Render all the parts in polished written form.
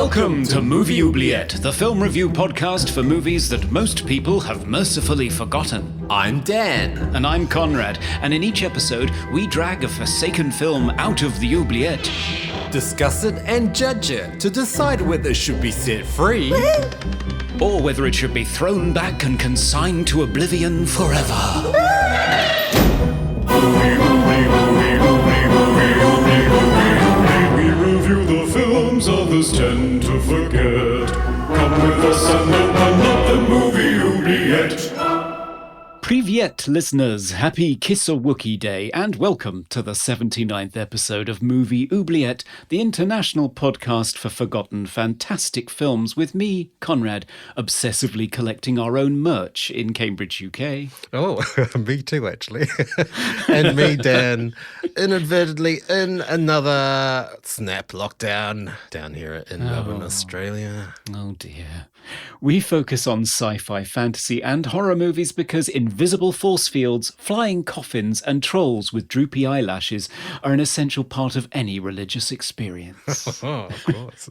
Welcome to Movie Oubliette, the film review podcast for movies that most people have mercifully forgotten. I'm Dan. And I'm Conrad, and in each episode, we drag a forsaken film out of the oubliette. Discuss it and judge it to decide whether it should be set free or whether it should be thrown back and consigned to oblivion forever. We review the films others tend to forget. Come with us and open up the movie oubliette. Privyet, listeners. Happy Kiss-a-Wookie Day, and welcome to the 79th episode of Movie Oubliette, the international podcast for forgotten fantastic films, with me, Conrad, obsessively collecting our own merch in Cambridge, UK. Oh, me too, actually. And me, Dan, inadvertently in another snap lockdown down here in Melbourne, Australia. Oh dear. We focus on sci-fi, fantasy and horror movies because invisible force fields, flying coffins and trolls with droopy eyelashes are an essential part of any religious experience. Oh, of course.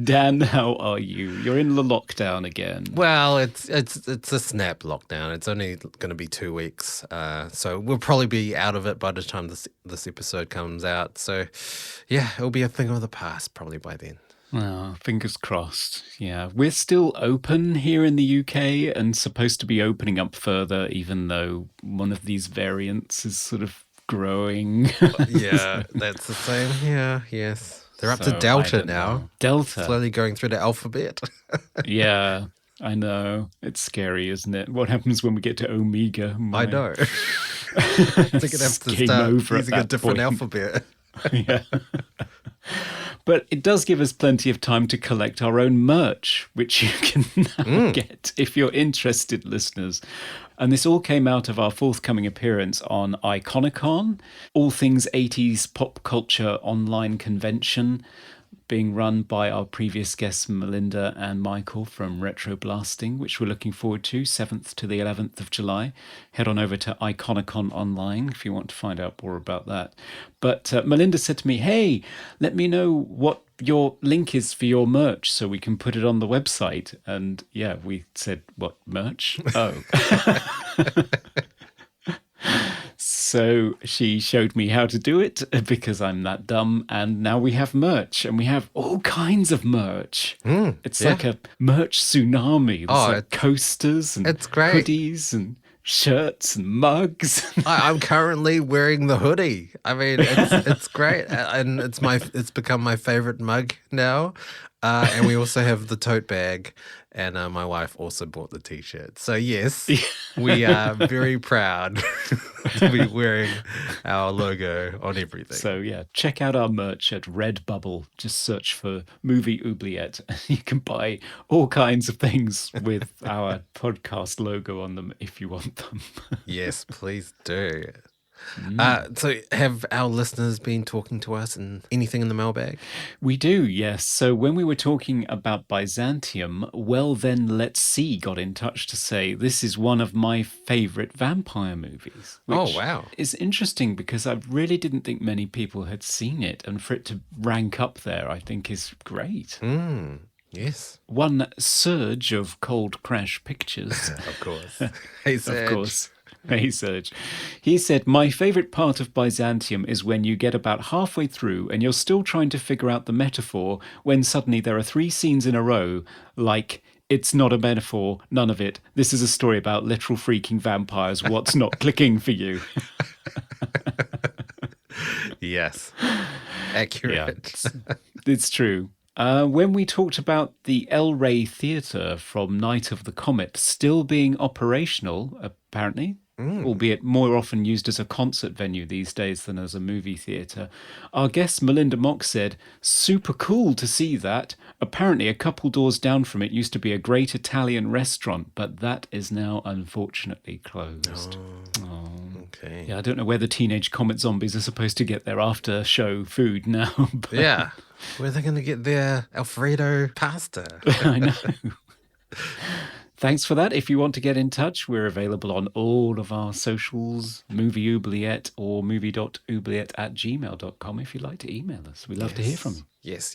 Dan, how are you? You're in the lockdown again. Well, it's a snap lockdown. It's only going to be 2 weeks, so we'll probably be out of it by the time this episode comes out. So, yeah, it'll be a thing of the past probably by then. Oh, fingers crossed. Yeah, we're still open here in the UK and supposed to be opening up further, even though one of these variants is sort of growing. Yeah, that's the same. Yeah, yes. They're up to Delta now. Delta. Slowly going through the alphabet. Yeah, I know. It's scary, isn't it? What happens when we get to Omega? I know. They're going to have to start using a different alphabet. Yeah. But it does give us plenty of time to collect our own merch, which you can now get if you're interested, listeners. And this all came out of our forthcoming appearance on Iconicon, all things 80s pop culture online convention, being run by our previous guests, Melinda and Michael from Retro Blasting, which we're looking forward to, 7th to the 11th of July. Head on over to Iconicon Online if you want to find out more about that. But Melinda said to me, hey, let me know what your link is for your merch so we can put it on the website. And yeah, we said, what, merch? Oh. So she showed me how to do it because I'm that dumb. And now we have merch, and we have all kinds of merch. It's like a merch tsunami. There's like coasters and it's great. Hoodies and shirts and mugs. I'm currently wearing the hoodie. I mean, it's great, and it's become my favorite mug now. And we also have the tote bag, and my wife also bought the t-shirt. So yes, we are very proud to be wearing our logo on everything. So yeah, check out our merch at Redbubble. Just search for Movie Oubliette. You can buy all kinds of things with our podcast logo on them if you want them. Yes, please do. So have our listeners been talking to us and anything in the mailbag? We do, yes. So when we were talking about Byzantium, Well Then Let's See got in touch to say this is one of my favourite vampire movies. Which is interesting because I really didn't think many people had seen it, and for it to rank up there I think is great. Yes. One Surge of Cold Crash Pictures. Of course. Hey, Serge. Of course. Hey, Serge. He said, my favourite part of Byzantium is when you get about halfway through and you're still trying to figure out the metaphor when suddenly there are 3 scenes in a row, like, it's not a metaphor, none of it. This is a story about literal freaking vampires. What's not clicking for you? Yes. Accurate. Yeah, it's true. When we talked about the El Rey Theatre from Night of the Comet still being operational, apparently, albeit more often used as a concert venue these days than as a movie theatre, our guest Melinda Mock said, super cool to see that. Apparently a couple doors down from it used to be a great Italian restaurant, but that is now unfortunately closed. Oh. Okay. Yeah, I don't know where the teenage comet zombies are supposed to get their after show food now. But yeah. Where are they going to get their Alfredo pasta? I know. Thanks for that. If you want to get in touch, we're available on all of our socials, Movie Oubliette or movie.oubliette@gmail.com if you'd like to email us. We love to hear from you. Yes.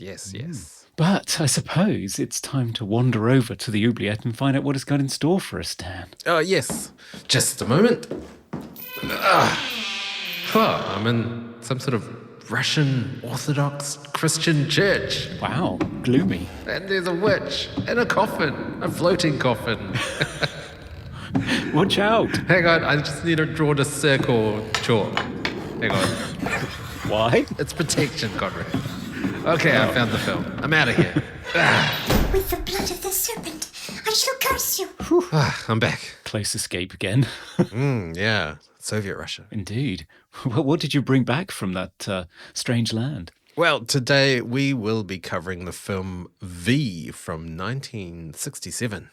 But I suppose it's time to wander over to the Oubliette and find out what it's got in store for us, Dan. Oh, yes. Just a moment. I'm in some sort of Russian Orthodox Christian church. Wow, gloomy. And there's a witch and a coffin, a floating coffin. Watch out. Hang on, I just need to draw the circle chalk. Hang on. Why? It's protection, Conrad. Okay, I found the film. I'm out of here. With the blood of the serpent, I shall curse you. I'm back. Close escape again. Yeah, Soviet Russia. Indeed. Well, what did you bring back from that strange land? Well, today we will be covering the film V from 1967.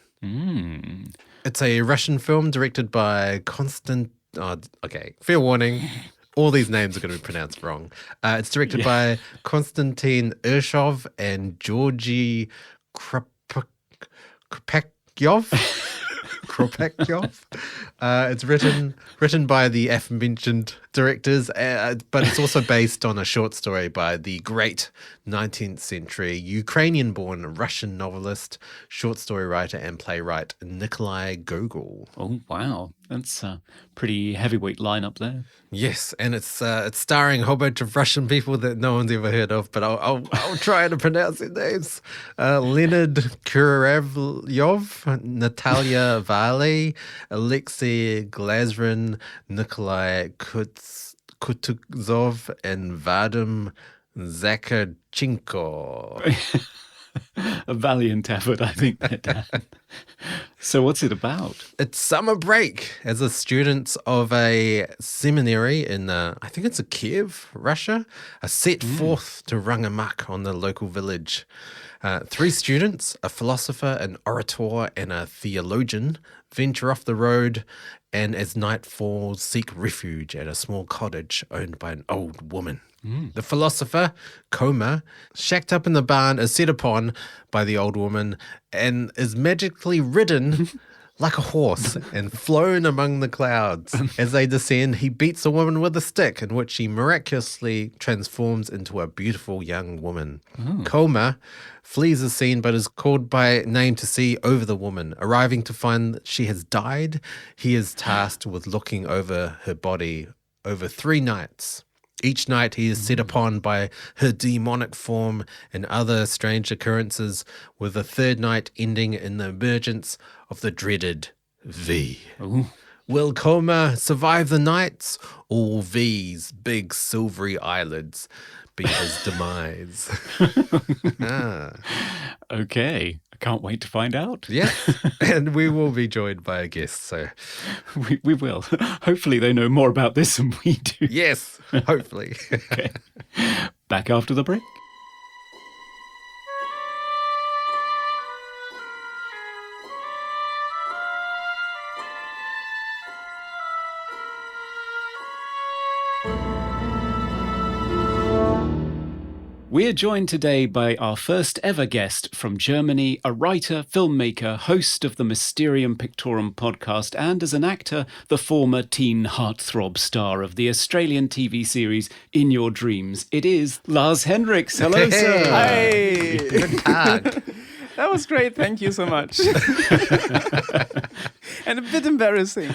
It's a Russian film directed by fair warning. All these names are going to be pronounced wrong. It's directed by Konstantin Urshov and Georgy Kropekyov. It's written by the aforementioned directors, but it's also based on a short story by the great 19th century Ukrainian-born Russian novelist, short story writer, and playwright Nikolai Gogol. Oh, wow. That's a pretty heavyweight lineup there. Yes, and it's starring a whole bunch of Russian people that no one's ever heard of, but I'll try to pronounce their names. Leonid Kuravlyov, Natalia Vali, Alexei Glazrin, Nikolai Kutuzov, and Vadim Zakharchenko. A valiant effort, I think, there, Dan. So what's it about? It's summer break as the students of a seminary in, I think it's Kiev, Russia, are set forth to run amok on the local village. 3 students, a philosopher, an orator, and a theologian, venture off the road and as night falls, seek refuge at a small cottage owned by an old woman. The philosopher, Koma, shacked up in the barn, is set upon by the old woman and is magically ridden like a horse and flown among the clouds. As they descend, he beats the woman with a stick, in which she miraculously transforms into a beautiful young woman. Koma flees the scene but is called by name to see over the woman. Arriving to find that she has died, he is tasked with looking over her body over 3 nights. Each night he is set upon by her demonic form and other strange occurrences, with the 3rd night ending in the emergence of the dreaded V. Ooh. Will Koma survive the nights, or V's big silvery eyelids be his demise? Okay. I can't wait to find out. Yeah, and we will be joined by a guest, so... We will. Hopefully they know more about this than we do. Yes, hopefully. Okay. Back after the break. We are joined today by our first ever guest from Germany, a writer, filmmaker, host of the Mysterium Pictorum podcast, and as an actor, the former teen heartthrob star of the Australian TV series In Your Dreams. It is Lars Henriks. Hello, sir. Hi. Good tag. That was great. Thank you so much. And a bit embarrassing.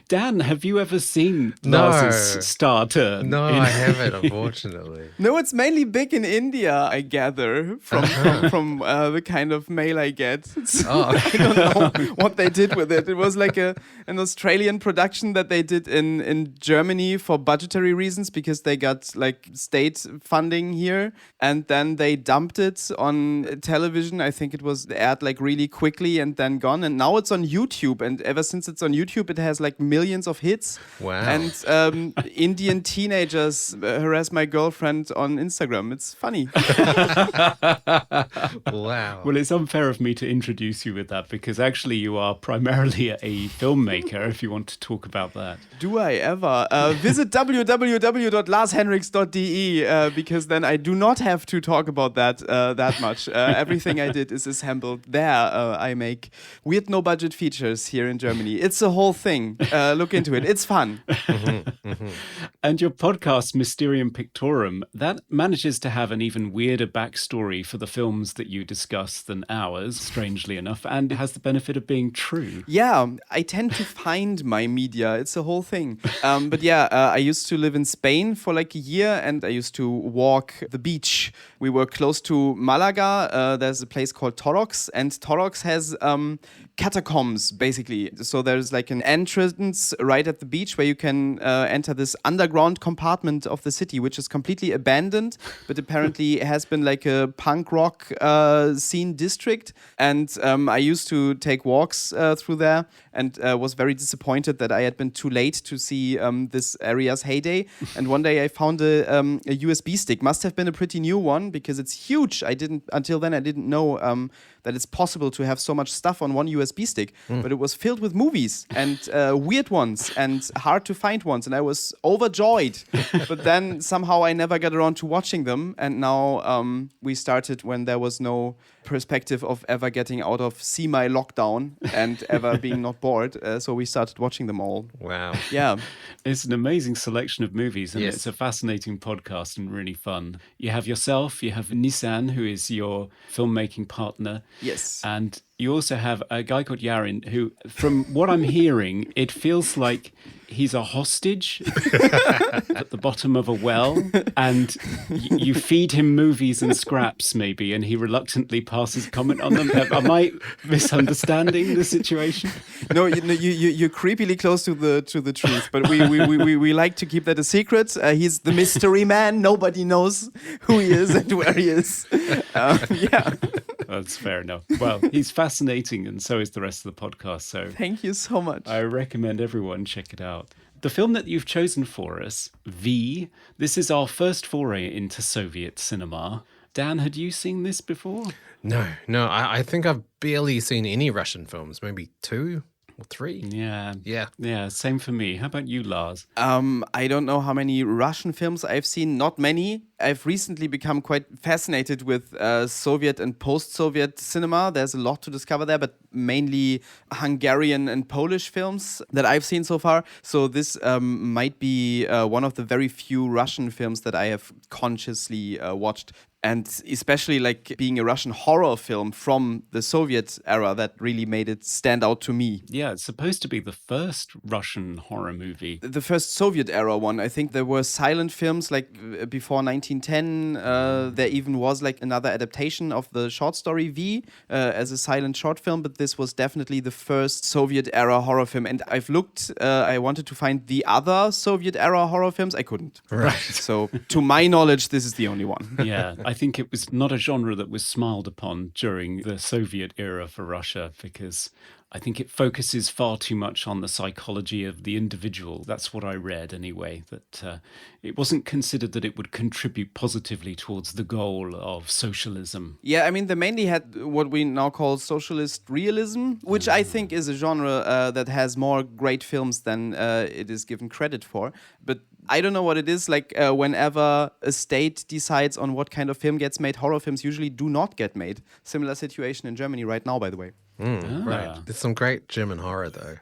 Dan, have you ever seen No. Lars's star turn? No, I haven't, unfortunately. No, it's mainly big in India, I gather, from the kind of mail I get. I don't know what they did with it. It was like an Australian production that they did in Germany for budgetary reasons, because they got like state funding here, and then they dumped it on television. I think it was aired like really quickly and then gone, and now it's on YouTube, and ever since it's on YouTube it has like millions millions of hits. Wow. And Indian teenagers harass my girlfriend on Instagram. It's funny. Wow. Well, it's unfair of me to introduce you with that because actually you are primarily a filmmaker, if you want to talk about that. Do I ever? Visit www.larshenriks.de because then I do not have to talk about that much. Everything I did is assembled there. I make weird no-budget features here in Germany. It's a whole thing. Look into it. It's fun. And your podcast, Mysterium Pictorum, that manages to have an even weirder backstory for the films that you discuss than ours, strangely enough, and it has the benefit of being true. Yeah, I tend to find my media. It's a whole thing. But yeah, I used to live in Spain for like a year and I used to walk the beach. We were close to Malaga. There's a place called Torrox, and Torrox has catacombs, basically. So there's like an entrance right at the beach where you can enter this underground compartment of the city, which is completely abandoned, but apparently has been like a punk rock scene district. And I used to take walks through there and was very disappointed that I had been too late to see this area's heyday. And one day I found a USB stick. Must have been a pretty new one because it's huge. Until then I didn't know that it's possible to have so much stuff on one USB stick, but it was filled with movies and weird ones and hard to find ones, and I was overjoyed. But then somehow I never got around to watching them, and now we started when there was no perspective of ever getting out of semi-lockdown and ever being not bored, so we started watching them all. Wow. Yeah. It's an amazing selection of movies, and Yes. it's a fascinating podcast and really fun. You have yourself, you have Nissan, who is your filmmaking partner. Yes. And you also have a guy called Yarin, who, from what I'm hearing, it feels like he's a hostage at the bottom of a well, and you feed him movies and scraps, maybe, and he reluctantly passes comment on them. Am I misunderstanding the situation? No, you're creepily close to the truth, but we like to keep that a secret. He's the mystery man. Nobody knows who he is and where he is. Yeah. That's fair enough. Well, he's fascinating, and so is the rest of the podcast. So Thank you so much. I recommend everyone check it out. The film that you've chosen for us, V, this is our first foray into Soviet cinema. Dan, had you seen this before? No. I think I've barely seen any Russian films, maybe 2 or 3. Yeah. Yeah. Yeah, same for me. How about you, Lars? I don't know how many Russian films I've seen. Not many. I've recently become quite fascinated with Soviet and post-Soviet cinema. There's a lot to discover there, but mainly Hungarian and Polish films that I've seen so far. So this might be one of the very few Russian films that I have consciously watched. And especially like being a Russian horror film from the Soviet era, that really made it stand out to me. Yeah, it's supposed to be the first Russian horror movie. The first Soviet era one. I think there were silent films like before 1910. There even was like another adaptation of the short story V as a silent short film, but this was definitely the first Soviet era horror film. And I've looked, I wanted to find the other Soviet era horror films. I couldn't. Right. So to my knowledge, this is the only one. Yeah, I think it was not a genre that was smiled upon during the Soviet era for Russia because I think it focuses far too much on the psychology of the individual. That's what I read anyway, that it wasn't considered that it would contribute positively towards the goal of socialism. Yeah, I mean, they mainly had what we now call socialist realism, which I think is a genre that has more great films than it is given credit for. But I don't know what it is. Like, whenever a state decides on what kind of film gets made, horror films usually do not get made. Similar situation in Germany right now, by the way. Right. There's some great German horror, though.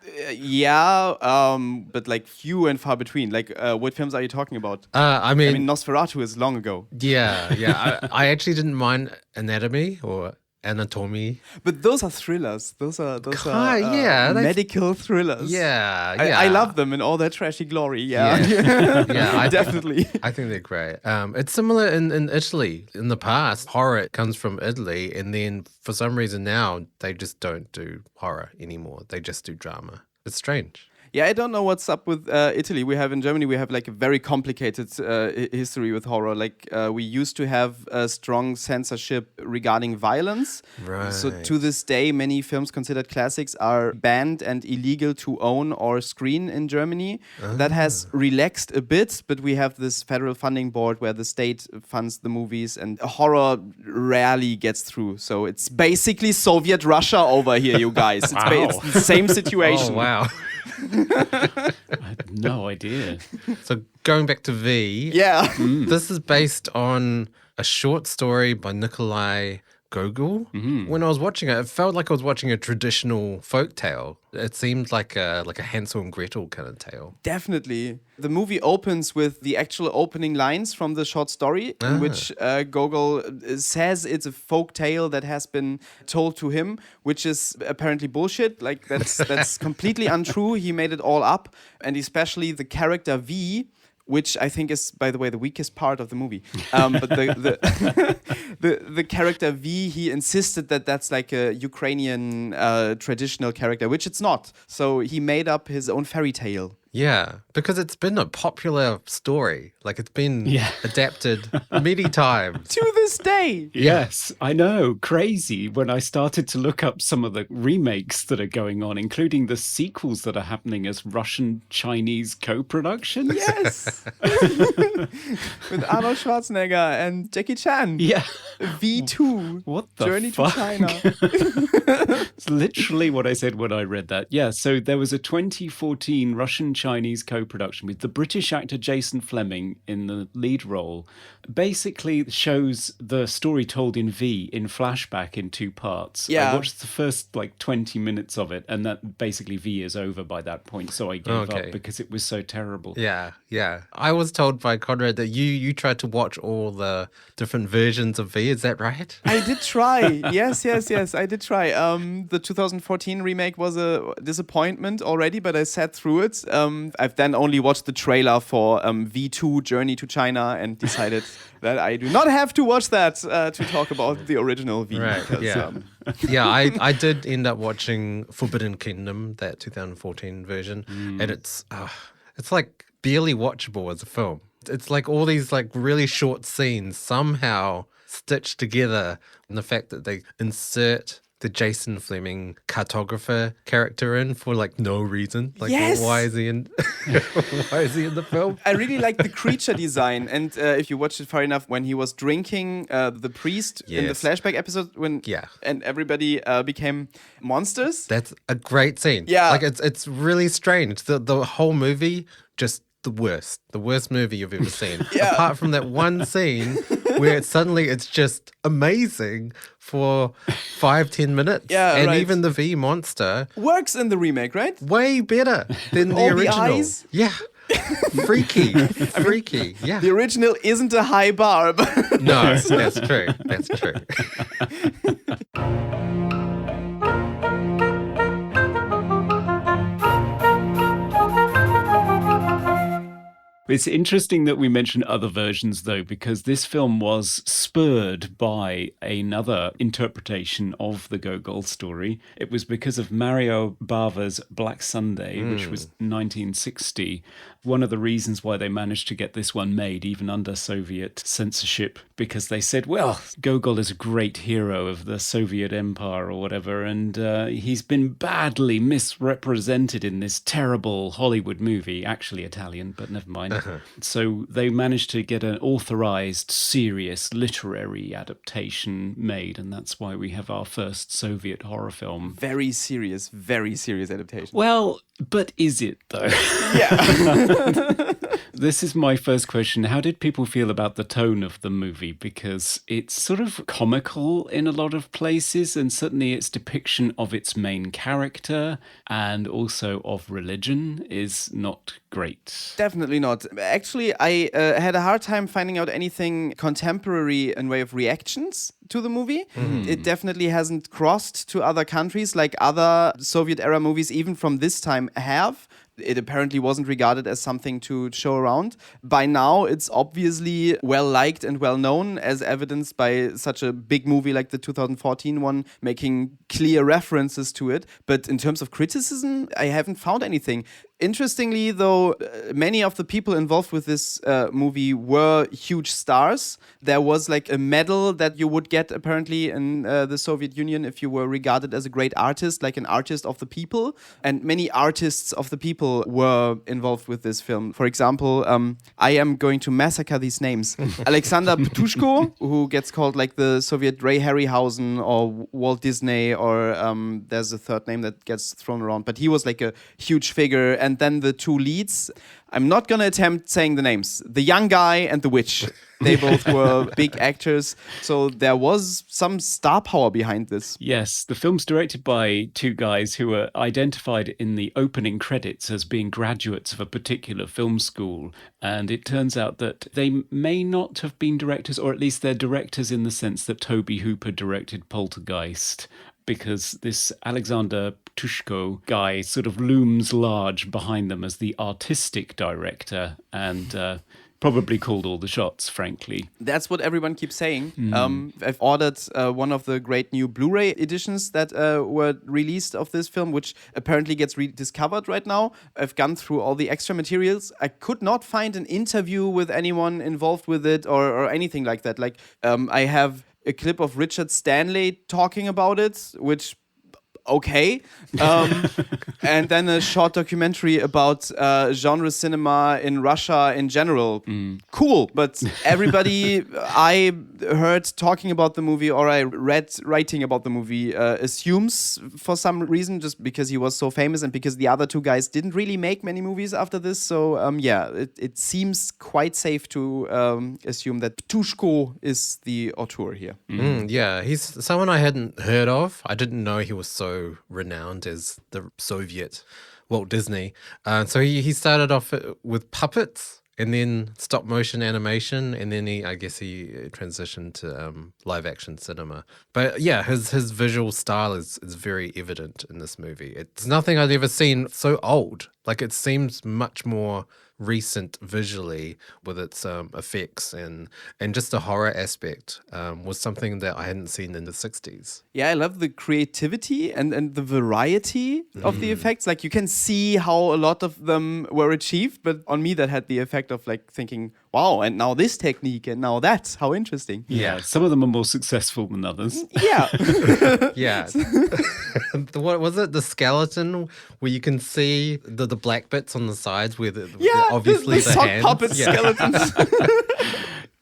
But like few and far between. Like, what films are you talking about? I mean, Nosferatu is long ago. Yeah. I actually didn't mind Anatomy or Anatomy. But those are thrillers. Those are yeah, medical thrillers. Yeah. I love them in all their trashy glory. Yeah, Yeah, definitely. I think they're great. It's similar in Italy. In the past, horror comes from Italy, and then for some reason now they just don't do horror anymore. They just do drama. It's strange. Yeah, I don't know what's up with Italy. In Germany, we have like a very complicated history with horror. Like we used to have a strong censorship regarding violence. Right. So to this day, many films considered classics are banned and illegal to own or screen in Germany. That has relaxed a bit, but we have this federal funding board where the state funds the movies, and horror rarely gets through. So it's basically Soviet Russia over here, you guys. It's, it's the same situation. Oh, wow. I had no idea. So going back to V, Yeah. this is based on a short story by Nikolai Gogol. When I was watching it felt like I was watching a traditional folk tale. It seemed like a Hansel and Gretel kind of tale. Definitely. The movie opens with the actual opening lines from the short story, in which Gogol says it's a folk tale that has been told to him, which is apparently bullshit. Like that's completely untrue. He made it all up, and especially the character V, which I think is, by the way, the weakest part of the movie. But the character V, he insisted that that's like a Ukrainian traditional character, which it's not. So he made up his own fairy tale. Yeah, because it's been a popular story. Like it's been adapted many times. To this day. Yes, I know. Crazy. When I started to look up some of the remakes that are going on, including the sequels that are happening as Russian-Chinese co-productions. Yes. With Arnold Schwarzenegger and Jackie Chan. Yeah. V2. What the Journey fuck? to China. It's literally what I said when I read that. Yeah, so there was a 2014 Russian-Chinese co-production with the British actor Jason Fleming in the lead role. Basically shows the story told in V in flashback in 2 parts. Yeah. I watched the first 20 minutes of it, and that basically V is over by that point, so I gave up because it was so terrible. Yeah. I was told by Conrad that you tried to watch all the different versions of V. Is that right? I did try. Yes, I did try. The 2014 remake was a disappointment already, but I sat through it. I've then only watched the trailer for V2 Journey to China and decided that I do not have to watch that to talk about the original V. Right, Because, yeah, I did end up watching Forbidden Kingdom, that 2014 version, and it's like barely watchable as a film. It's like all these like really short scenes somehow stitched together, and the fact that they insert the Jason Fleming cartographer character in for like no reason. Like, Yes! why is he in? Why is he in the film? I really like the creature design, and if you watch it far enough, when he was drinking the priest in the Yes. flashback episode, and everybody became monsters. That's a great scene. Yeah. Like it's really strange. The whole movie, just the worst movie you've ever seen. Yeah. Apart from that one scene where it's just amazing for 5-10 minutes. Yeah, and right. even the V monster, Works in the remake, right? way better than the All the original. eyes? Yeah. Freaky. Freaky. Yeah. The original isn't a high bar, but No, that's true. That's true. It's interesting that we mention other versions, though, because this film was spurred by another interpretation of the Gogol story. It was because of Mario Bava's Black Sunday, which was 1960. One of the reasons why they managed to get this one made, even under Soviet censorship, because they said, well, Gogol is a great hero of the Soviet Empire or whatever, and he's been badly misrepresented in this terrible Hollywood movie, actually Italian, but never mind. So they managed to get an authorized, serious literary adaptation made, and that's why we have our first Soviet horror film. very serious adaptation. Well, but is it, though? Yeah. This is my first question. How did people feel about the tone of the movie? Because it's sort of comical in a lot of places, and certainly its depiction of its main character and also of religion is not great. Definitely not. Actually, I had a hard time finding out anything contemporary in way of reactions to the movie. It definitely hasn't crossed to other countries like other Soviet-era movies, even from this time, have. It apparently wasn't regarded as something to show around. By now, it's obviously well-liked and well-known, as evidenced by such a big movie like the 2014 one, making clear references to it. But in terms of criticism, I haven't found anything. Interestingly, though, many of the people involved with this movie were huge stars. There was like a medal that you would get apparently in the Soviet Union if you were regarded as a great artist, like an artist of the people. And many artists of the people were involved with this film. For example, I am going to massacre these names. Alexander Ptushko, who gets called like the Soviet Ray Harryhausen or Walt Disney, or there's a third name that gets thrown around. But he was like a huge figure. And then the two leads, I'm not going to attempt saying the names. The young guy and the witch. They both were big actors. So there was some star power behind this. Yes, the film's directed by two guys who were identified in the opening credits as being graduates of a particular film school. And it turns out that they may not have been directors, or at least they're directors in the sense that Toby Hooper directed Poltergeist, because this Alexander Ptushko guy sort of looms large behind them as the artistic director and probably called all the shots, frankly. That's what everyone keeps saying. I've ordered one of the great new Blu-ray editions that were released of this film, which apparently gets rediscovered right now. I've gone through all the extra materials. I could not find an interview with anyone involved with it or anything like that. Like, I have a clip of Richard Stanley talking about it, which, okay. And then a short documentary about genre cinema in Russia in general. Cool. But everybody I heard talking about the movie or I read writing about the movie assumes for some reason, just because he was so famous and because the other two guys didn't really make many movies after this. So it seems quite safe to assume that Ptushko is the auteur here. Yeah, he's someone I hadn't heard of. I didn't know he was so renowned as the Soviet Walt Disney. So he started off with puppets and then stop motion animation, and then he transitioned to live action cinema. But yeah, his visual style is very evident in this movie. It's nothing I've ever seen so old. Like, it seems much more recent visually with its effects and just the horror aspect was something that I hadn't seen in the 60s. Yeah, I love the creativity and the variety of the effects. Like, you can see how a lot of them were achieved, but on me that had the effect of like thinking, wow, and now this technique and now that, how interesting. Yeah, some of them are more successful than others. Yeah. Yeah. What was it? The skeleton where you can see the black bits on the sides where obviously the sock hands. puppet skeletons.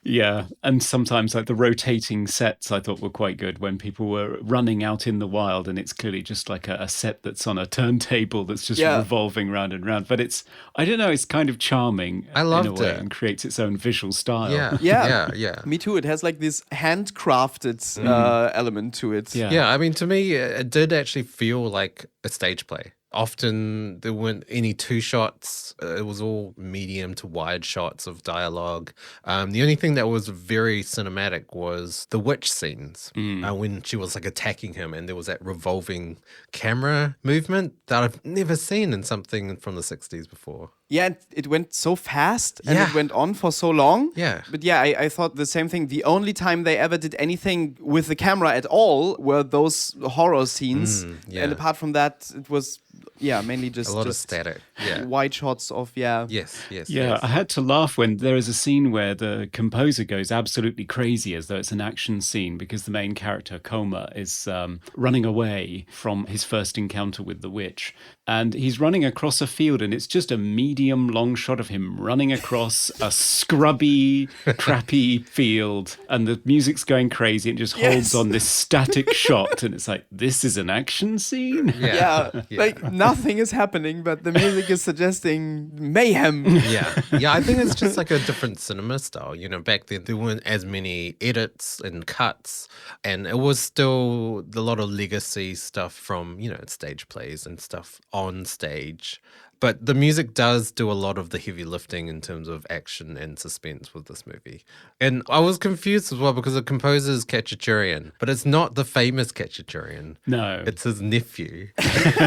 Yeah, and sometimes like the rotating sets I thought were quite good when people were running out in the wild and it's clearly just like a set that's on a turntable that's just revolving round and round. But it's, I don't know, it's kind of charming I loved in a way it. And creates its own visual style. Yeah. Me too. It has like this handcrafted element to it. Yeah. I mean, to me, it did actually feel like a stage play. Often there weren't any two shots. It was all medium to wide shots of dialogue. The only thing that was very cinematic was the witch scenes when she was like attacking him and there was that revolving camera movement that I've never seen in something from the 60s before. Yeah, it went so fast and it went on for so long. Yeah. But yeah, I thought the same thing. The only time they ever did anything with the camera at all were those horror scenes. And apart from that, it was, mainly just a lot of static. Yeah. wide shots of, Yes. Yeah, I had to laugh when there is a scene where the composer goes absolutely crazy as though it's an action scene because the main character, Koma, is running away from his first encounter with the witch. And he's running across a field and it's just a medium long shot of him running across a scrubby, crappy field. And the music's going crazy and just holds on this static shot. And it's like, this is an action scene? Yeah. Like nothing is happening, but the music is suggesting mayhem. Yeah, I think it's just like a different cinema style. You know, back then there weren't as many edits and cuts, and it was still a lot of legacy stuff from, stage plays and stuff on stage. But the music does do a lot of the heavy lifting in terms of action and suspense with this movie. And I was confused as well because the composer is Khachaturian, but it's not the famous Khachaturian. No. It's his nephew,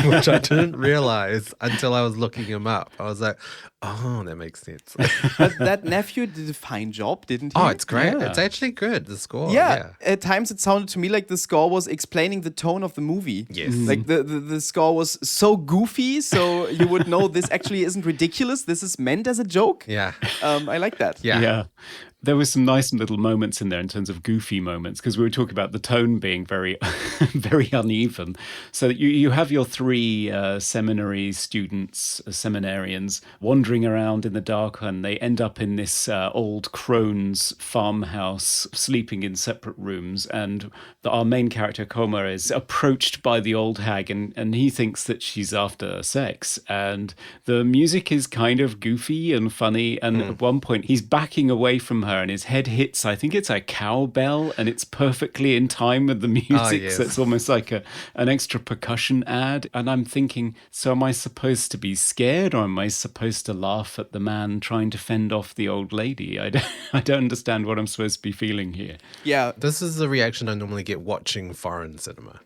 which I didn't realize until I was looking him up. I was like, oh, that makes sense. But that nephew did a fine job, didn't he? Oh, it's great. Yeah. It's actually good, the score. Yeah, at times it sounded to me like the score was explaining the tone of the movie. Yes. Like the score was so goofy, so you would know no, this actually isn't ridiculous. This is meant as a joke. Yeah. I like that. Yeah. There were some nice little moments in there in terms of goofy moments, because we were talking about the tone being very, very uneven. So you have your three seminary students, seminarians, wandering around in the dark, and they end up in this old crone's farmhouse, sleeping in separate rooms. And our main character, Koma, is approached by the old hag, and he thinks that she's after sex. And the music is kind of goofy and funny. And at one point, he's backing away from her, and his head hits, I think it's a cowbell, and it's perfectly in time with the music. Yes. So it's almost like an extra percussion ad. And I'm thinking, so am I supposed to be scared, or am I supposed to laugh at the man trying to fend off the old lady? I don't understand what I'm supposed to be feeling here. Yeah. This is the reaction I normally get watching foreign cinema,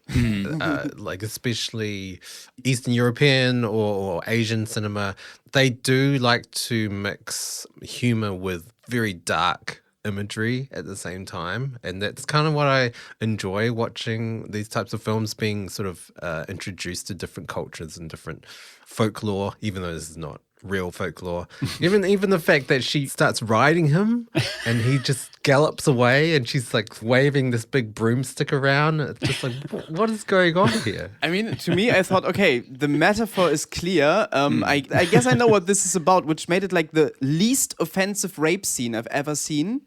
like especially Eastern European or Asian cinema. They do like to mix humor with very dark imagery at the same time. And that's kind of what I enjoy watching these types of films, being sort of introduced to different cultures and different folklore, even though this is not real folklore. Even the fact that she starts riding him and he just gallops away and she's like waving this big broomstick around. It's just like, what is going on here? I mean, to me, I thought, okay, the metaphor is clear. I guess I know what this is about, which made it like the least offensive rape scene I've ever seen.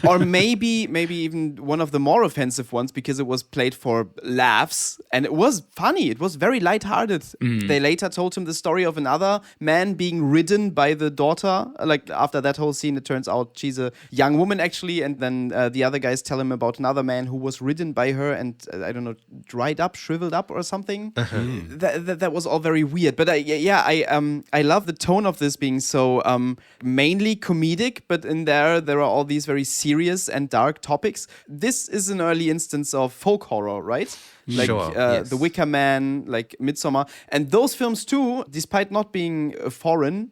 Or maybe even one of the more offensive ones, because it was played for laughs and it was funny. It was very lighthearted. They later told him the story of another man being ridden by the daughter. Like after that whole scene, it turns out she's a young woman actually, and then the other guys tell him about another man who was ridden by her and I don't know, dried up, shriveled up or something. That was all very weird. But I love the tone of this being so mainly comedic, but in there are all these very serious and dark topics. This is an early instance of folk horror, right? Like Sure, yes. The Wicker Man, like Midsommar, and those films too, despite not being foreign,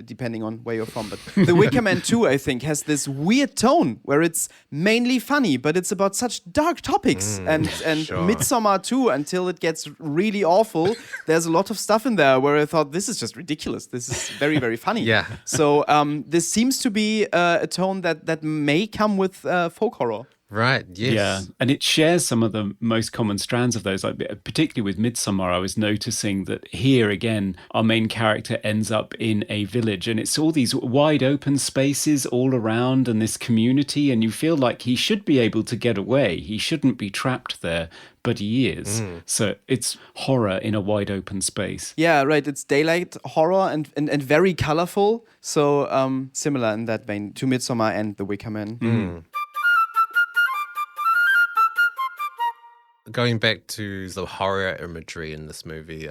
depending on where you're from, but The Wicker Man 2, I think, has this weird tone where it's mainly funny, but it's about such dark topics. And sure. Midsommar 2, until it gets really awful, there's a lot of stuff in there where I thought, this is just ridiculous. This is very, very funny. Yeah. So this seems to be a tone that may come with folk horror. Right, yes. Yeah, and it shares some of the most common strands of those. Like, particularly with Midsommar, I was noticing that here again, our main character ends up in a village, and it's all these wide open spaces all around and this community, and you feel like he should be able to get away. He shouldn't be trapped there, but he is. So it's horror in a wide open space. Yeah, right. It's daylight horror and very colorful. So similar in that vein to Midsommar and The Wicker Man. Going back to the horror imagery in this movie,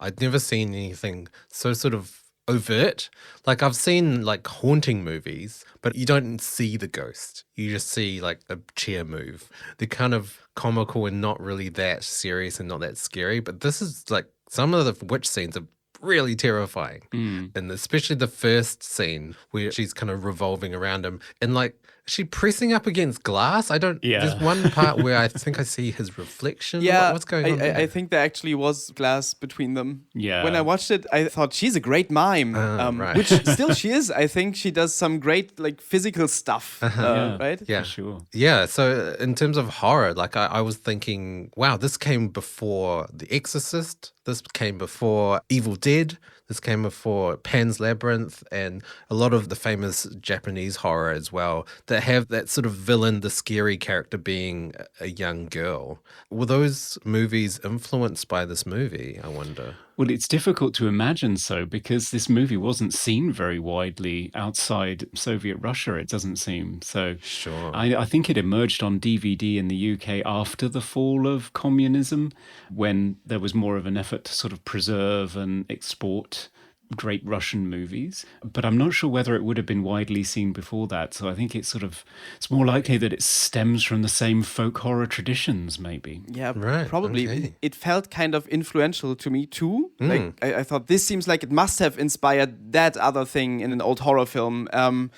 I'd never seen anything so sort of overt. Like I've seen like haunting movies, but you don't see the ghost. You just see like a chair move. They're kind of comical and not really that serious and not that scary. But this is like some of the witch scenes are really terrifying. And especially the first scene where she's kind of revolving around him and like, is she pressing up against glass? There's one part where I think I see his reflection. Yeah, What's going on there? I think there actually was glass between them. Yeah. When I watched it, I thought she's a great mime, right. which still she is. I think she does some great like physical stuff, right? Yeah, For sure. Yeah, so in terms of horror, like I was thinking, wow, this came before The Exorcist. This came before Evil Dead. This came before Pan's Labyrinth and a lot of the famous Japanese horror as well that have that sort of villain, the scary character being a young girl. Were those movies influenced by this movie, I wonder? Well, it's difficult to imagine so because this movie wasn't seen very widely outside Soviet Russia, it doesn't seem. So Sure. I think it emerged on DVD in the UK after the fall of communism, when there was more of an effort to sort of preserve and export great Russian movies. But I'm not sure whether it would have been widely seen before that. So I think it's more likely that it stems from the same folk horror traditions, maybe. Yeah, Right, probably. okay. It felt kind of influential to me too. Like I thought this seems like it must have inspired that other thing in an old horror film.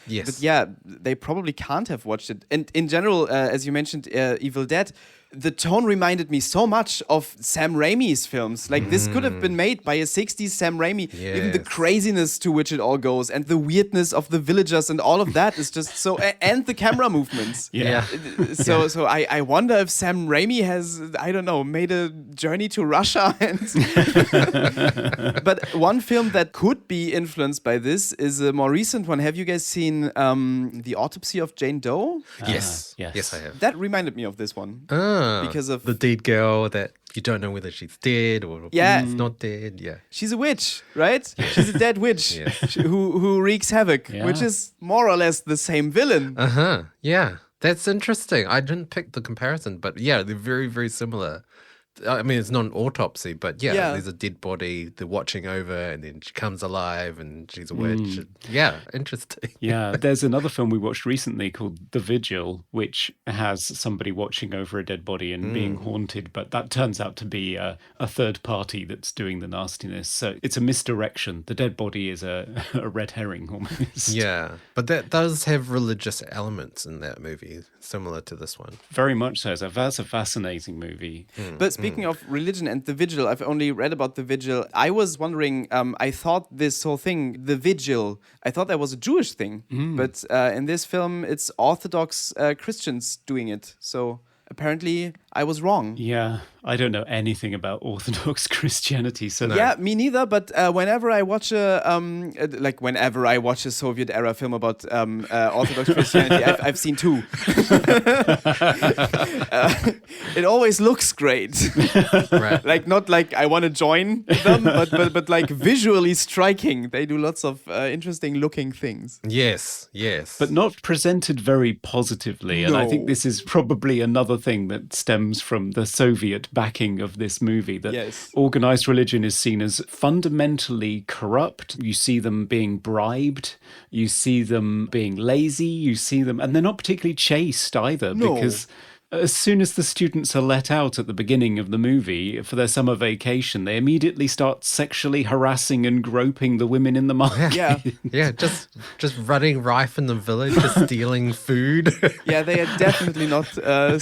Yes. But yeah, they probably can't have watched it. And in general, as you mentioned, Evil Dead, the tone reminded me so much of Sam Raimi's films. Like, this could have been made by a 60s Sam Raimi. Even the Yes. craziness to which it all goes and the weirdness of the villagers and all of that is just so... and the camera movements. Yeah. So I wonder if Sam Raimi has, I don't know, made a journey to Russia. But one film that could be influenced by this is a more recent one. Have you guys seen The Autopsy of Jane Doe? Yes. yes. Yes, I have. That reminded me of this one. Because of... the dead girl that you don't know whether she's dead or Yeah. she's not dead. Yeah. She's a witch, right? She's a dead witch Yes. who wreaks havoc, Yeah. which is more or less the same villain. Yeah. That's interesting. I didn't pick the comparison, but yeah, they're very, very similar. I mean, it's not an autopsy, but yeah, there's a dead body they're watching over, and then she comes alive, and she's a witch. Yeah, interesting. Yeah, there's another film we watched recently called The Vigil, which has somebody watching over a dead body and being haunted, but that turns out to be a third party that's doing the nastiness. So it's a misdirection. The dead body is a red herring almost. Yeah, but that does have religious elements in that movie, similar to this one. Very much so. So that's a fascinating movie. But speaking of religion and the vigil, I've only read about the vigil. I was wondering, I thought this whole thing, the vigil, I thought that was a Jewish thing. But in this film, it's Orthodox Christians doing it. So apparently I was wrong. Yeah, I don't know anything about Orthodox Christianity, so Yeah, me neither. But whenever I watch whenever I watch a Soviet era film about Orthodox Christianity, I've seen two. It always looks great. Right. Like, not like I want to join them, but like visually striking. They do lots of interesting looking things. Yes. but not presented very positively. And I think No. this is probably another thing that stems from the Soviet backing of this movie, that Yes. organized religion is seen as fundamentally corrupt. You see them being bribed, you see them being lazy, you see them, and they're not particularly chaste either, No. because as soon as the students are let out at the beginning of the movie for their summer vacation, they immediately start sexually harassing and groping the women in the market. Yeah. Yeah, just running rife in the village, just stealing food. Yeah, they are definitely not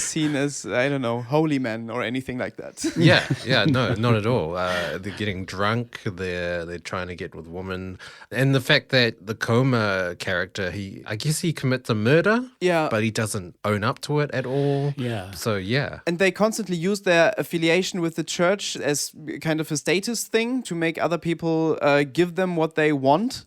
seen as, I don't know, holy men or anything like that. Yeah, no, not at all. They're getting drunk. They're trying to get with women, and the fact that the Coma character, I guess he commits a murder. Yeah. but he doesn't own up to it at all. Yeah. So yeah, And they constantly use their affiliation with the church as kind of a status thing to make other people give them what they want.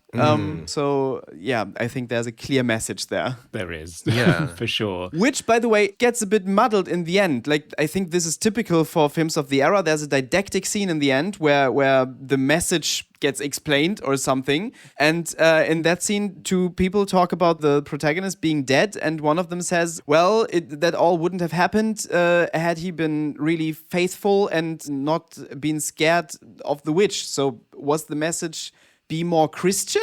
So, yeah, I think there's a clear message there. There is. Yeah. For sure. Which, by the way, gets a bit muddled in the end. Like, I think this is typical for films of the era. There's a didactic scene in the end where the message gets explained or something. And in that scene, two people talk about the protagonist being dead. And one of them says, well, that all wouldn't have happened had he been really faithful and not been scared of the witch. So was the message... be more Christian?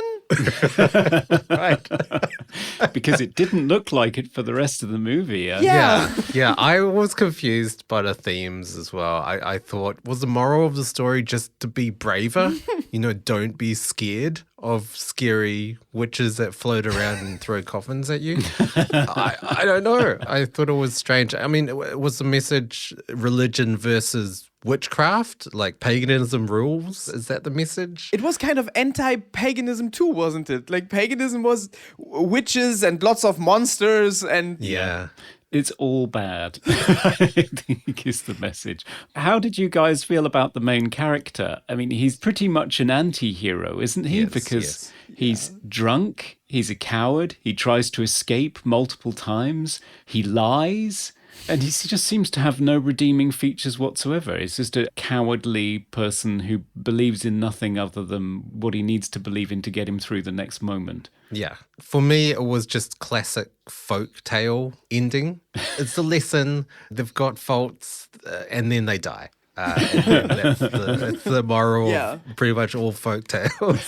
right. Because it didn't look like it for the rest of the movie. Yeah. I was confused by the themes as well. I thought, was the moral of the story just to be braver? Don't be scared of scary witches that float around and throw coffins at you. I don't know. I thought it was strange. I mean, was the message religion versus witchcraft, like paganism rules? Is that the message? It was kind of anti-paganism too, wasn't it? Like, paganism was witches and lots of monsters and... Yeah. It's all bad, I think is the message. How did you guys feel about the main character? I mean, he's pretty much an anti-hero, isn't he? Yes, Because yes. he's drunk, he's a coward, he tries to escape multiple times, he lies, and he just seems to have no redeeming features whatsoever. He's just a cowardly person who believes in nothing other than what he needs to believe in to get him through the next moment. Yeah. For me, it was just classic folk tale ending. It's the lesson. They've got faults, and then they die. That's the moral Yeah. of pretty much all folk tales.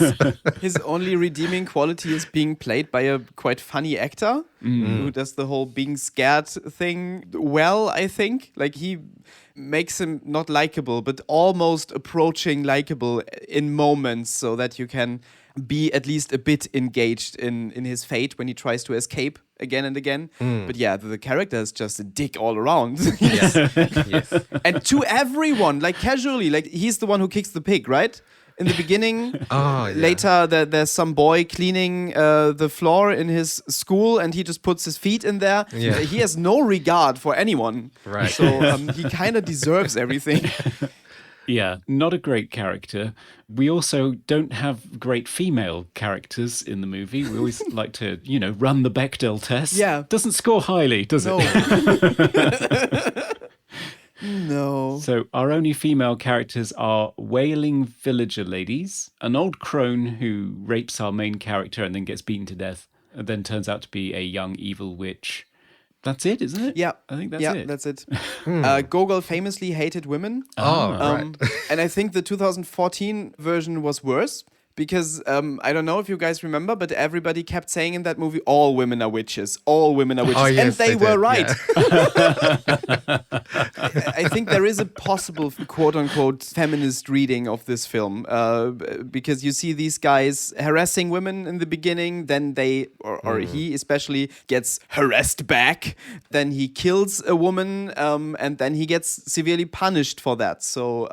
His only redeeming quality is being played by a quite funny actor who does the whole being scared thing well, I think. Like, he makes him not likable, but almost approaching likable in moments so that you can be at least a bit engaged in his fate when he tries to escape again and again. But yeah, the character is just a dick all around. Yes. Yes. And to everyone, like casually, like he's the one who kicks the pig, right? In the beginning, Oh, yeah. later there's some boy cleaning the floor in his school, and he just puts his feet in there. Yeah. He has no regard for anyone, Right. So he kind of deserves everything. Yeah, not a great character. We also don't have great female characters in the movie. We always like to, run the Bechdel test. Yeah. Doesn't score highly, does No. it? No. So our only female characters are wailing villager ladies, an old crone who rapes our main character and then gets beaten to death, and then turns out to be a young evil witch. That's it, isn't it? Yeah, I think that's yeah, it. that's it. Gogol famously hated women. Oh, right. And I think the 2014 version was worse. Because I don't know if you guys remember, but everybody kept saying in that movie, all women are witches. All women are witches. Oh, yes, and they they were did, right. yeah. I think there is a possible quote-unquote feminist reading of this film. Because you see these guys harassing women in the beginning, then they, or he especially, gets harassed back. Then he kills a woman, and then he gets severely punished for that. So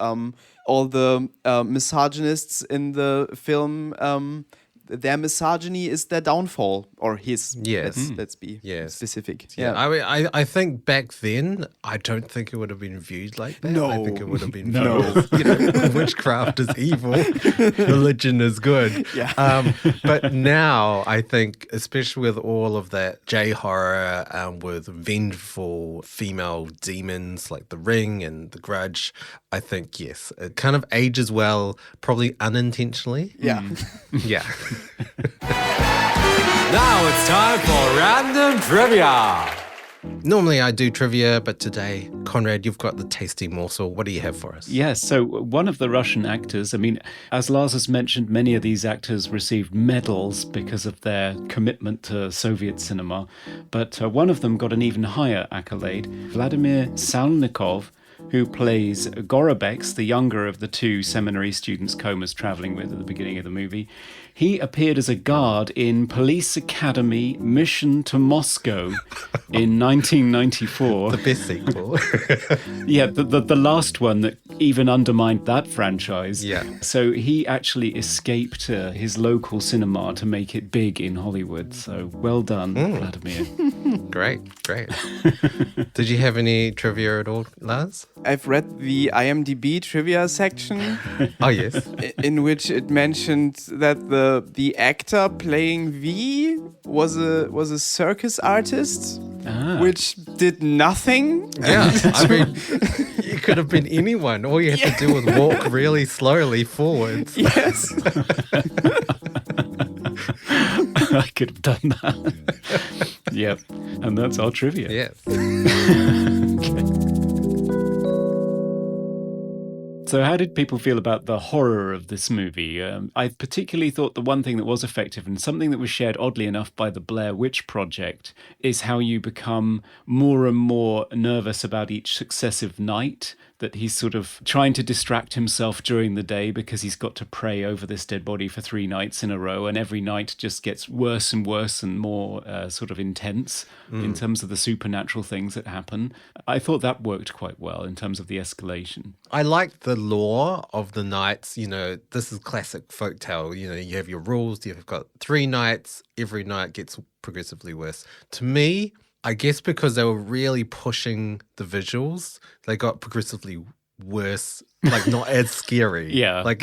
all the misogynists in the film, their misogyny is their downfall, or his. Yes. Let's be Yes. specific. Yeah, I mean, I think back then, I don't think it would have been viewed like that. No. I think it would have been No. viewed as, witchcraft is evil, religion is good. Yeah. But now, I think, especially with all of that J-horror, with vengeful female demons like The Ring and The Grudge, I think, yes, it kind of ages well, probably unintentionally. Yeah. Yeah. Now it's time for random trivia. Normally I do trivia, but today, Conrad, you've got the tasty morsel. What do you have for us? Yes, so one of the Russian actors, I mean, as Lars has mentioned, many of these actors received medals because of their commitment to Soviet cinema, but one of them got an even higher accolade. Vladimir Salnikov, who plays Gorobex, the younger of the two seminary students Coma's traveling with at the beginning of the movie. He appeared as a guard in Police Academy Mission to Moscow in 1994. The best sequel. Yeah, the last one that even undermined that franchise. Yeah. So he actually escaped his local cinema to make it big in Hollywood. So well done, Vladimir. Great. Did you have any trivia at all, Lars? I've read the IMDb trivia section, Oh, yes. in which it mentioned that the actor playing V was a circus artist, which did nothing. Yeah, I mean, it could have been anyone. All you had to do was walk really slowly forwards. Yes. I could have done that. Yep. And that's our trivia. Yes. So how did people feel about the horror of this movie? I particularly thought the one thing that was effective, and something that was shared oddly enough by the Blair Witch Project, is how you become more and more nervous about each successive night, that he's sort of trying to distract himself during the day because he's got to pray over this dead body for 3 nights in a row, and every night just gets worse and worse and more sort of intense in terms of the supernatural things that happen. I thought that worked quite well in terms of the escalation. I liked the lore of the nights. You know, this is classic folktale. You know, you have your rules. You've got 3 nights. Every night gets progressively worse. To me, I guess because they were really pushing the visuals, they got progressively worse, like not as scary. Yeah. Like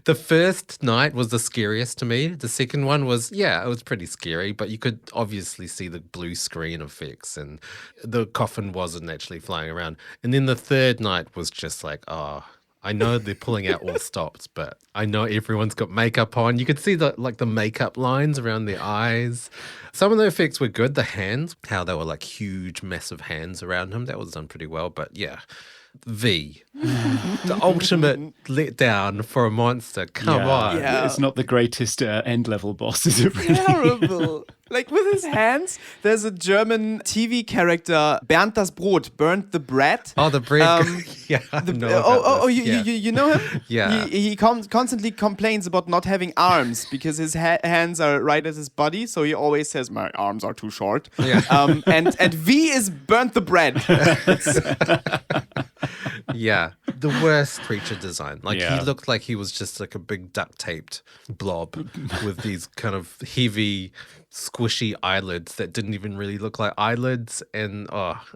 the first night was the scariest to me. The second one was, yeah, it was pretty scary, but you could obviously see the blue screen effects and the coffin wasn't actually flying around. And then the third night was just like, oh, I know they're pulling out all stops, but I know everyone's got makeup on. You could see the makeup lines around their eyes. Some of the effects were good. The hands, how they were like huge, massive hands around him, that was done pretty well. But yeah, V. The ultimate letdown for a monster. Come on. Yeah. It's not the greatest end level boss, is it really? Terrible. Like with his hands, there's a German TV character, Bernd das Brot, Bernd the Bread. Oh, the bread. Yeah. You know him? Yeah. He constantly complains about not having arms because his hands are right at his body. So he always says, "My arms are too short." Yeah. And V is Bernd the Bread. Yeah, the worst creature design. Like Yeah. he looked like he was just like a big duct taped blob with these kind of heavy, squishy eyelids that didn't even really look like eyelids, and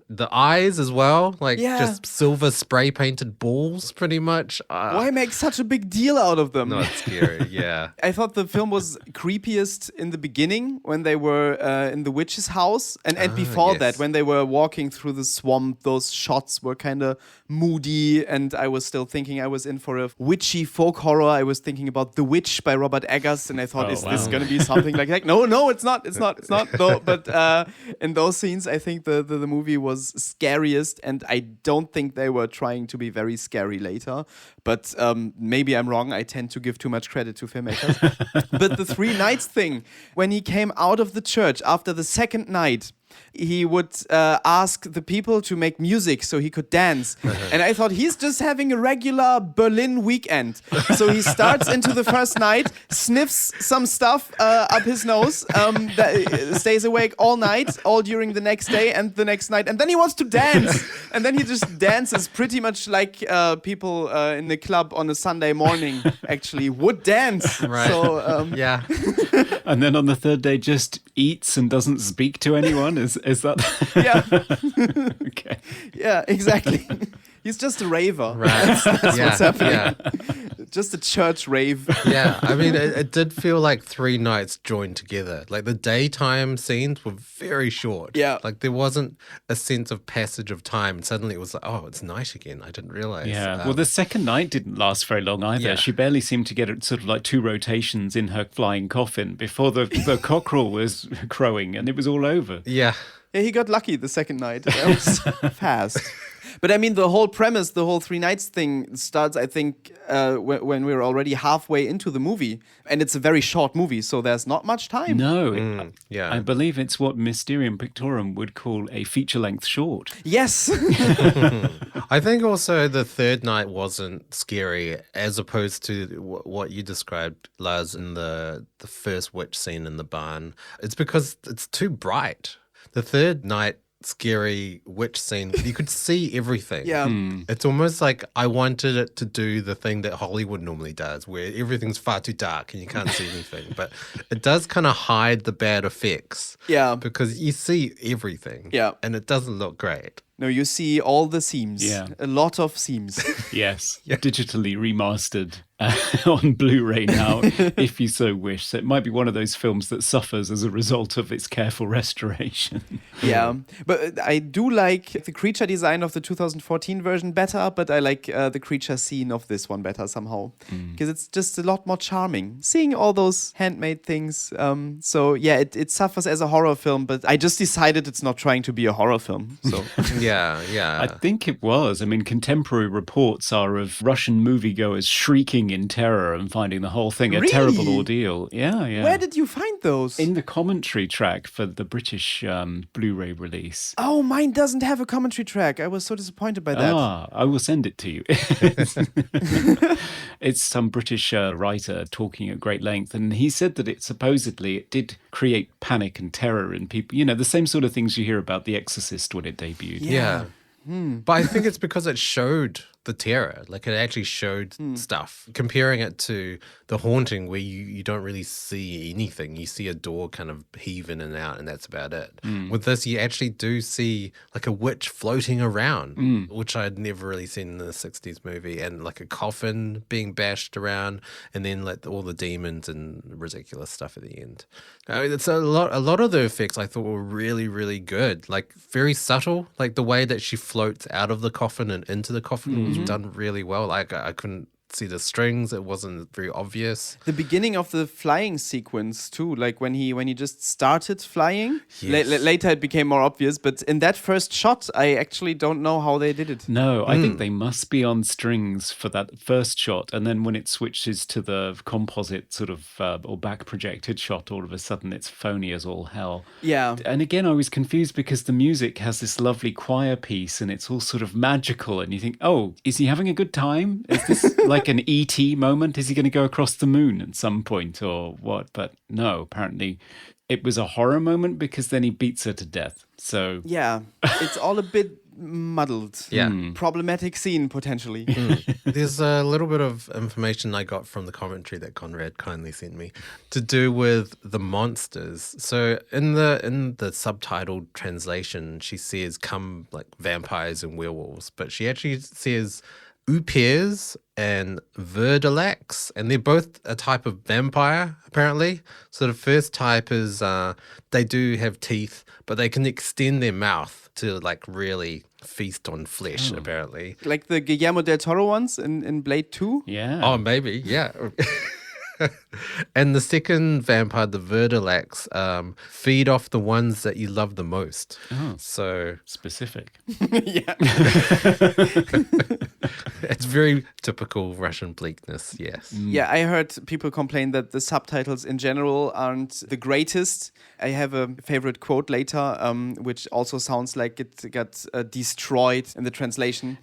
the eyes as well, like Yeah. just silver spray painted balls, pretty much. Why make such a big deal out of them? Not scary. Yeah. I thought the film was creepiest in the beginning when they were in the witch's house. And before yes. that, when they were walking through the swamp, those shots were kind of moody. And I was still thinking I was in for a witchy folk horror. I was thinking about The Witch by Robert Eggers. And I thought, is this going to be something like that? No, it's not. It's not. No, but in those scenes, I think the movie was scariest. And I don't think they were trying to be very scary later. But maybe I'm wrong. I tend to give too much credit to filmmakers. But the 3 nights thing, when he came out of the church after the second night, he would ask the people to make music so he could dance. And I thought, he's just having a regular Berlin weekend. So he starts into the first night, sniffs some stuff up his nose, stays awake all night, all during the next day and the next night. And then he wants to dance. And then he just dances pretty much like people in the club on a Sunday morning actually would dance. Right. So, Yeah. And then on the third day, just eats and doesn't speak to anyone. Is that? yeah. Okay. Yeah, exactly. He's just a raver. Right. That's yeah. what's happening. Yeah. Just a church rave. Yeah, I mean, it did feel like 3 nights joined together. Like the daytime scenes were very short. Yeah. Like there wasn't a sense of passage of time. Suddenly it was like, oh, it's night again. I didn't realize. Yeah. Well, the second night didn't last very long either. Yeah. She barely seemed to get sort of like 2 rotations in her flying coffin before the cockerel was crowing, and it was all over. Yeah. Yeah, he got lucky the second night. That was fast. But I mean, the whole premise, the whole 3 nights thing starts, I think, when we're already halfway into the movie. And it's a very short movie, so there's not much time. No. Yeah. I believe it's what Mysterium Pictorum would call a feature-length short. Yes. I think also the third night wasn't scary as opposed to what you described, Lars, in the first witch scene in the barn. It's because it's too bright. The third night scary witch scene, you could see everything. Yeah. It's almost like I wanted it to do the thing that Hollywood normally does, where everything's far too dark and you can't see anything. But it does kind of hide the bad effects. Yeah. Because you see everything. Yeah. And it doesn't look great. No, you see all the seams. Yeah. A lot of seams. Yes, digitally remastered on Blu-ray now, if you so wish. So it might be one of those films that suffers as a result of its careful restoration. Yeah. But I do like the creature design of the 2014 version better, but I like the creature scene of this one better somehow. Because it's just a lot more charming. Seeing all those handmade things. So yeah, it suffers as a horror film, but I just decided it's not trying to be a horror film. So Yeah. I think it was. I mean, contemporary reports are of Russian moviegoers shrieking in terror and finding the whole thing a Really? terrible ordeal. Yeah. where did you find those? In the commentary track for the British Blu-ray release. Oh, mine doesn't have a commentary track. I was so disappointed by that. I will send it to you. It's some British writer talking at great length, and he said that it did create panic and terror in people. You know, the same sort of things you hear about The Exorcist when it debuted. Yeah. But I think it's because it showed the terror. Like it actually showed stuff. Comparing it to The Haunting, where you don't really see anything. You see a door kind of heave in and out, and that's about it. With this, you actually do see like a witch floating around, which I'd never really seen in the 60s movie, and like a coffin being bashed around, and then like all the demons and ridiculous stuff at the end. I mean, it's a lot of the effects I thought were really, really good. Like very subtle, like the way that she floats out of the coffin and into the coffin was done really well. Like I couldn't see the strings. It wasn't very obvious. The beginning of the flying sequence too, like when he just started flying. Yes. Later it became more obvious, but in that first shot, I actually don't know how they did it. No, I think they must be on strings for that first shot. And then when it switches to the composite sort of or back projected shot, all of a sudden it's phony as all hell. Yeah. And again, I was confused because the music has this lovely choir piece and it's all sort of magical. And you think, oh, is he having a good time? Is this like an E.T. moment? Is he going to go across the moon at some point or what? But no, apparently it was a horror moment because then he beats her to death. So Yeah, it's all a bit muddled. Yeah. Problematic scene, potentially. There's a little bit of information I got from the commentary that Conrad kindly sent me to do with the monsters. So in the subtitled translation, she says come like vampires and werewolves, but she actually says Upirs and Verdalax, and they're both a type of vampire, apparently. So the first type is they do have teeth, but they can extend their mouth to like really feast on flesh, apparently. Like the Guillermo del Toro ones in Blade 2. yeah. Oh, maybe, yeah. And the second vampire, the Verdalax, feed off the ones that you love the most. Oh. So Specific. Yeah. it's very typical Russian bleakness, yes. Yeah, I heard people complain that the subtitles in general aren't the greatest. I have a favorite quote later, which also sounds like it got destroyed in the translation.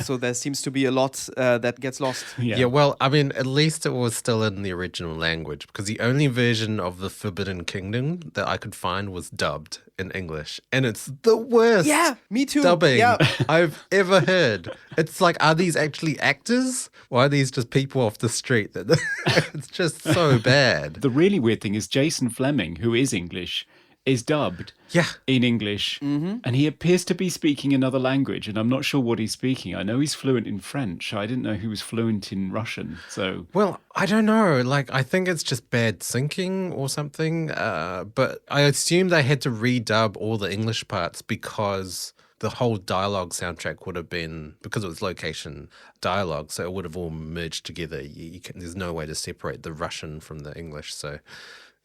So there seems to be a lot that gets lost. Yeah, well, I mean, at least it was still in the original language, because the only version of the Forbidden Kingdom that I could find was dubbed in English, and it's the worst Yeah, me too. dubbing Yeah. I've ever heard. It's like, are these actually actors? Or are these just people off the street? It's just so bad. The really weird thing is Jason Fleming, who is English, is dubbed Yeah. in English, and he appears to be speaking another language, and I'm not sure what he's speaking. I know he's fluent in French. I didn't know he was fluent in Russian. So Well, I don't know. Like, I think it's just bad syncing or something. But I assume they had to redub all the English parts because the whole dialogue soundtrack would have been, because it was location dialogue, so it would have all merged together. There's no way to separate the Russian from the English. So,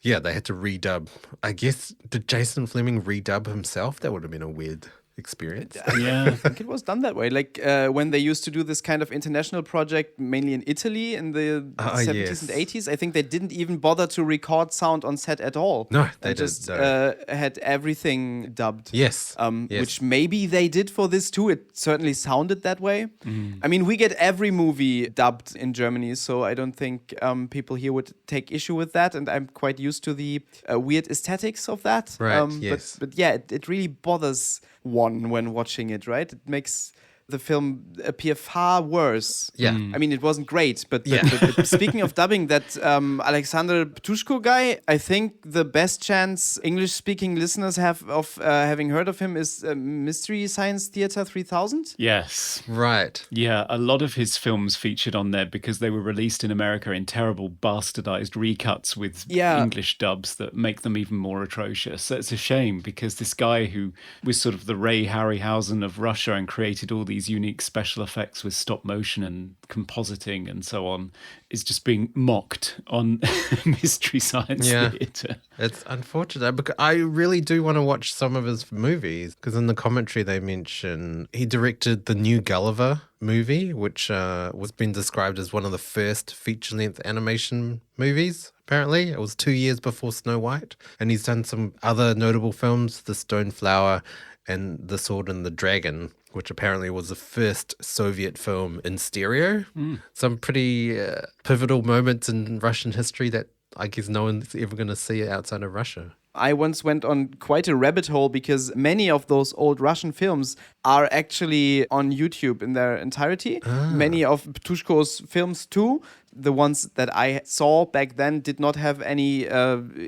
yeah, they had to redub. I guess, did Jason Fleming redub himself? That would have been a weird experience. yeah, I think it was done that way. Like when they used to do this kind of international project, mainly in Italy in the 70s yes. and 80s, I think they didn't even bother to record sound on set at all. No, they And didn't, just no. had everything dubbed. Yes. Yes. Which maybe they did for this too. It certainly sounded that way. Mm. I mean, we get every movie dubbed in Germany, so I don't think people here would take issue with that. And I'm quite used to the weird aesthetics of that. Right, yes. But yeah, it really bothers one when watching it, right? It makes the film appear far worse. Yeah. I mean, it wasn't great, but Yeah. but speaking of dubbing, that Alexander Ptushko guy, I think the best chance English-speaking listeners have of having heard of him is Mystery Science Theater 3000. yes. Right. Yeah, a lot of his films featured on there because they were released in America in terrible bastardized recuts with Yeah. English dubs that make them even more atrocious. So it's a shame because this guy who was sort of the Ray Harryhausen of Russia and created all these unique special effects with stop motion and compositing and so on is just being mocked on Mystery Science Yeah. Theater. It's unfortunate because I really do want to watch some of his movies, because in the commentary they mention he directed the new Gulliver movie, which was been described as one of the first feature-length animation movies. Apparently, it was 2 years before Snow White, and he's done some other notable films, The Stone Flower and The Sword and the Dragon, which apparently was the first Soviet film in stereo. Some pretty pivotal moments in Russian history that I guess no one's ever going to see outside of Russia. I once went on quite a rabbit hole because many of those old Russian films are actually on YouTube in their entirety. Many of Ptushko's films too. The ones that I saw back then did not have any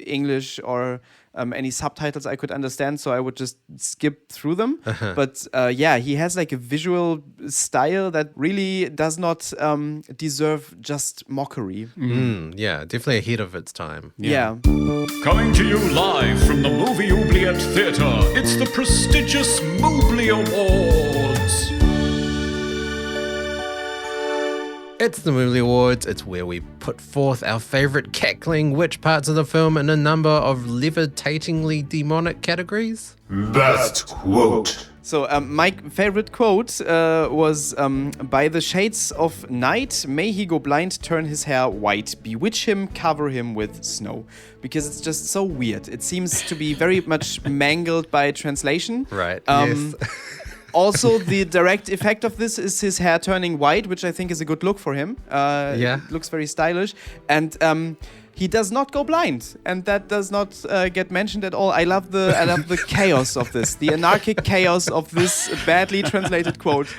English or any subtitles I could understand, so I would just skip through them. But yeah, he has like a visual style that really does not deserve just mockery. Yeah, definitely ahead of its time. Yeah. Coming to you live from the Movie Oubliette Theatre, it's the prestigious Mobley Awards. It's the Movie Awards. It's where we put forth our favorite cackling witch parts of the film in a number of levitatingly demonic categories. Best quote. So my favorite quote was by the shades of night, may he go blind, turn his hair white, bewitch him, cover him with snow. Because it's just so weird. It seems to be very much mangled by translation. Right, yes. Also, the direct effect of this is his hair turning white, which I think is a good look for him. Yeah. It looks very stylish. And he does not go blind, and that does not get mentioned at all. I love the chaos of this, the anarchic chaos of this badly translated quote.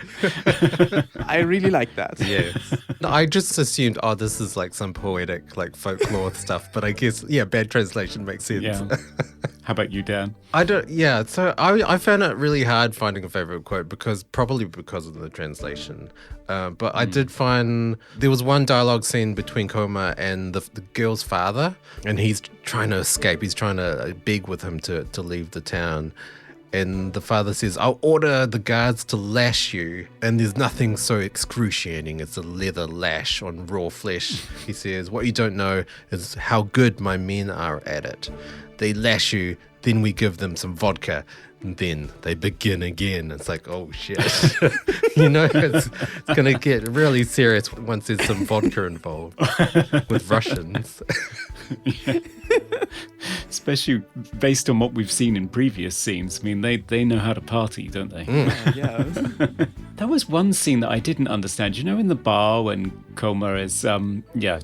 I really like that. Yes. No, I just assumed, this is like some poetic, like folklore stuff. But I guess, bad translation makes sense. Yeah. How about you, Dan? So I found it really hard finding a favorite quote probably because of the translation. But I did find there was one dialogue scene between Koma and the girl's father, and he's trying to escape. He's trying to beg with him to leave the town. And the father says, I'll order the guards to lash you. And there's nothing so excruciating as a leather lash on raw flesh. He says, what you don't know is how good my men are at it. They lash you, then we give them some vodka, and then they begin again. It's like, oh shit. It's going to get really serious once there's some vodka involved with Russians. Yeah. Especially based on what we've seen in previous scenes. I mean, they know how to party, don't they? Yeah. There was one scene that I didn't understand. In the bar when Koma is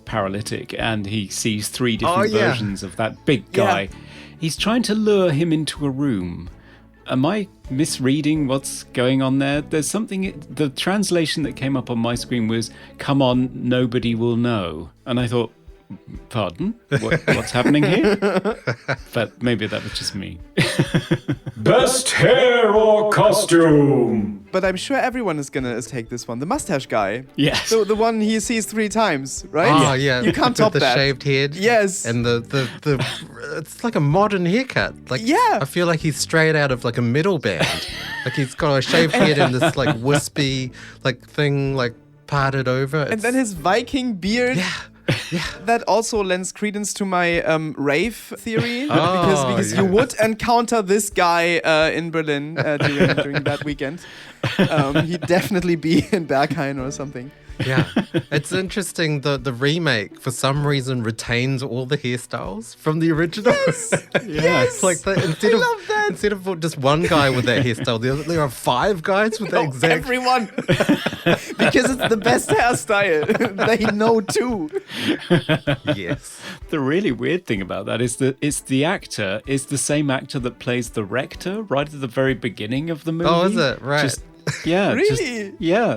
paralytic and he sees three different versions of that big guy. Yeah. He's trying to lure him into a room. Am I misreading what's going on there? There's something, the translation that came up on my screen was, come on, nobody will know. And I thought, pardon? What's happening here? But maybe that was just me. Best hair or costume? But I'm sure everyone is gonna take this one. The mustache guy. Yes. The one he sees 3 times, right? Oh, yeah. You can't top the that. The shaved head. Yes. And the it's like a modern haircut. Like, yeah. I feel like he's straight out of like a metal band. Like he's got a shaved head and this like wispy like thing like parted over. And then his Viking beard. Yeah. That also lends credence to my rave theory because you would encounter this guy in Berlin during that weekend. He'd definitely be in Berghain or something. Yeah, it's interesting. The remake for some reason retains all the hairstyles from the original. Yes. It's like instead of just one guy with that hairstyle, there are 5 guys with that exact. Everyone, because it's the best hairstyle. They know too. Yes. The really weird thing about that is that the actor is the same actor that plays the rector right at the very beginning of the movie. Oh, is it? Right. Really?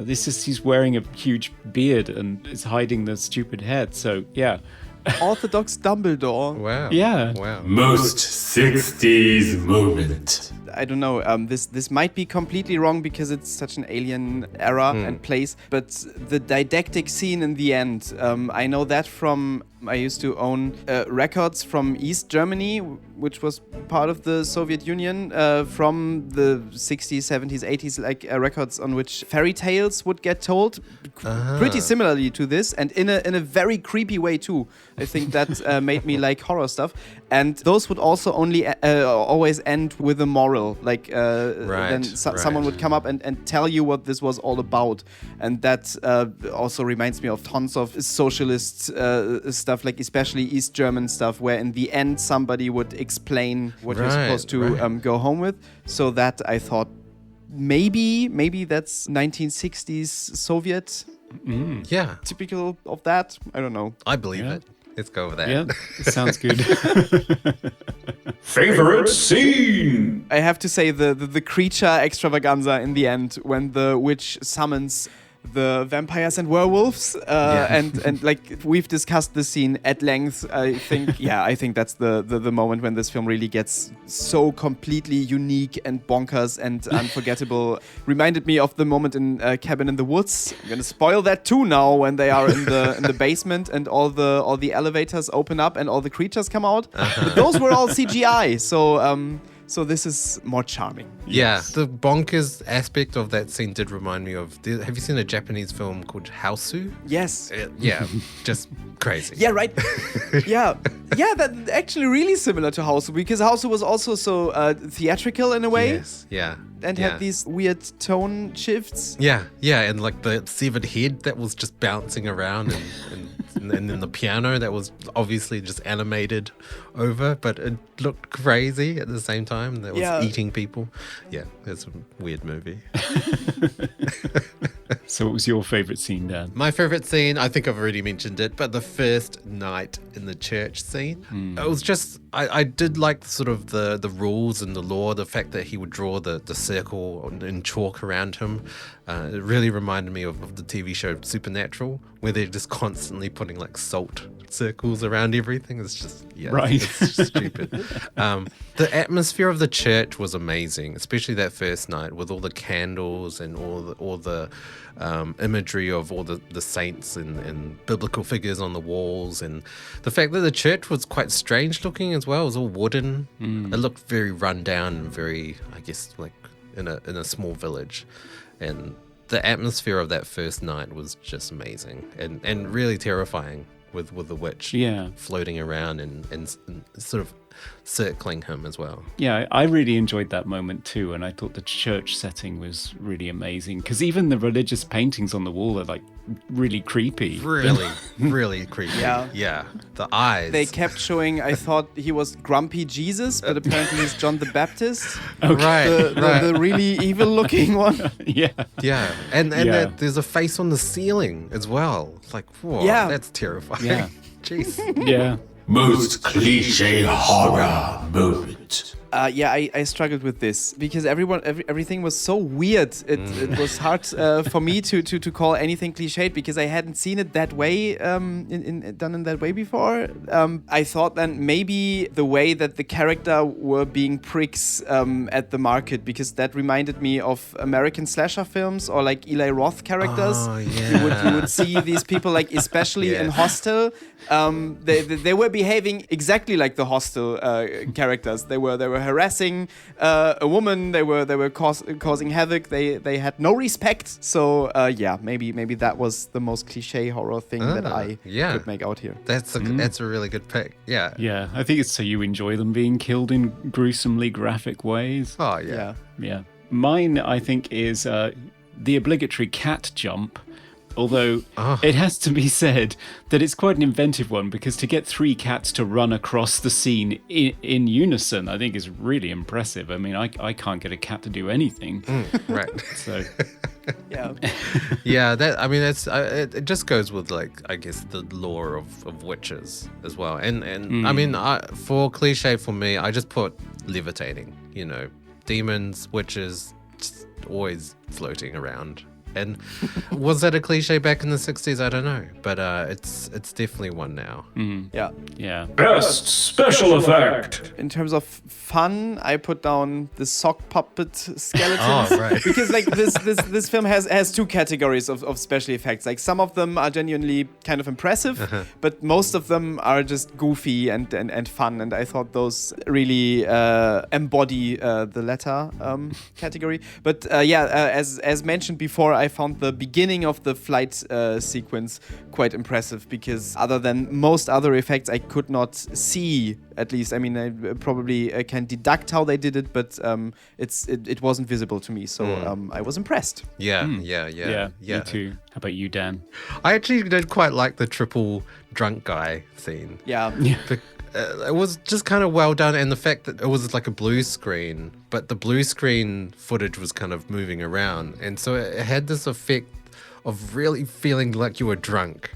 This is he's wearing a huge beard and is hiding the stupid head. So yeah. Orthodox Dumbledore. Wow. Yeah. Wow. Most 60s moment. I don't know. This might be completely wrong because it's such an alien era and place. But the didactic scene in the end, I know that from. I used to own records from East Germany, which was part of the Soviet Union, from the 60s, 70s, 80s, like records on which fairy tales would get told, pretty similarly to this, and in a very creepy way too. I think that made me like horror stuff, and those would also only always end with a moral, like then someone would come up and tell you what this was all about, and that also reminds me of tons of socialist stuff, like especially East German stuff, where in the end somebody would explain what you're supposed to go home with. So that I thought maybe that's 1960s Soviet. Yeah. Typical of that. I don't know. I believe it. Let's go with that. Yeah, it sounds good. Favorite scene? I have to say the creature extravaganza in the end when the witch summons the vampires and werewolves and like we've discussed this scene at length. I think that's the moment when this film really gets so completely unique and bonkers and unforgettable. Reminded me of the moment in Cabin in the Woods. I'm gonna spoil that too now when they are in the basement and all the elevators open up and all the creatures come out. But those were all CGI, so So this is more charming. Yeah, the bonkers aspect of that scene did remind me of. Have you seen a Japanese film called Houseu? Yes. Yeah, just crazy. Yeah, right. yeah, that actually really similar to House, because House was also so theatrical in a way, Yes, yeah. and yeah. had these weird tone shifts. Yeah, and like the severed head that was just bouncing around, and then the piano that was obviously just animated over, but it looked crazy at the same time. That was eating people. Yeah, it's a weird movie. So what was your favourite scene, Dan? My favorite scene, I think I've already mentioned it, but the first night in the church scene. It was just, I did like sort of the rules and the law, the fact that he would draw the circle in chalk around him. It really reminded me of the TV show Supernatural, where they're just constantly putting like salt circles around everything. It's just, Right. it's just stupid. The atmosphere of the church was amazing, especially that first night with all the candles and all the imagery of all the saints and biblical figures on the walls, and the fact that the church was quite strange looking as well. It was all wooden. It looked very run down and very, I guess, like in a small village. And the atmosphere of that first night was just amazing and really terrifying with the witch floating around and sort of circling him as well. Yeah, I really enjoyed that moment too, and I thought the church setting was really amazing, because even the religious paintings on the wall are like really creepy. Really creepy. Yeah. The eyes. They kept showing, I thought he was Grumpy Jesus, but apparently he's John the Baptist. Right. The really evil looking one. Yeah. Yeah. And there's a face on the ceiling as well. It's like, whoa, that's terrifying. Yeah. Jeez. Yeah. Most cliche horror moment. I struggled with this because everything was so weird. It was hard for me to call anything cliched because I hadn't seen it that way done in that way before. I thought then maybe the way that the character were being pricks at the market, because that reminded me of American slasher films or like Eli Roth characters. Oh, yeah. You would see these people, like especially in Hostel. They were behaving exactly like the Hostel characters. They were harassing a woman. They were causing havoc. They had no respect. So maybe that was the most cliche horror thing that I could make out here. That's a really good pick. Yeah. Yeah, I think it's so you enjoy them being killed in gruesomely graphic ways. Oh yeah. Yeah. Mine, I think, is the obligatory cat jump. Although it has to be said that it's quite an inventive one, because to get 3 cats to run across the scene in unison, I think is really impressive. I mean, I can't get a cat to do anything. Right. So Yeah, that's it just goes with, like, I guess the lore of witches as well. And I mean, for cliche for me, I just put levitating, demons, witches, just always floating around. And was that a cliche back in the 60s? I don't know, but it's definitely one now. Yeah. Best special effect. In terms of fun, I put down the sock puppet skeletons. Oh, right. Because like this film has 2 categories of special effects. Like some of them are genuinely kind of impressive, but most of them are just goofy and fun. And I thought those really embody the latter category. But as mentioned before, I found the beginning of the flight sequence quite impressive, because other than most other effects, I could not see, at least. I mean, I probably can deduct how they did it, but it wasn't visible to me, so I was impressed. Yeah. Me too. How about you, Dan? I actually did quite like the triple drunk guy scene. Yeah. It was just kind of well done, and the fact that it was like a blue screen, but the blue screen footage was kind of moving around, and so it had this effect of really feeling like you were drunk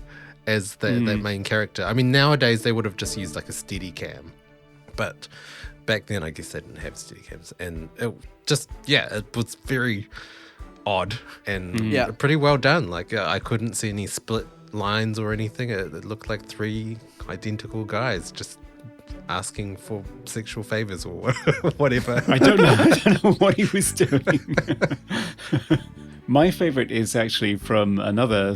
as the main character. I mean, nowadays they would have just used like a steady cam, but back then I guess they didn't have steady cams, and it just it was very odd and pretty well done. Like I couldn't see any split lines or anything. It looked like 3 identical guys just asking for sexual favors or whatever. I don't know what he was doing. My favorite is actually from another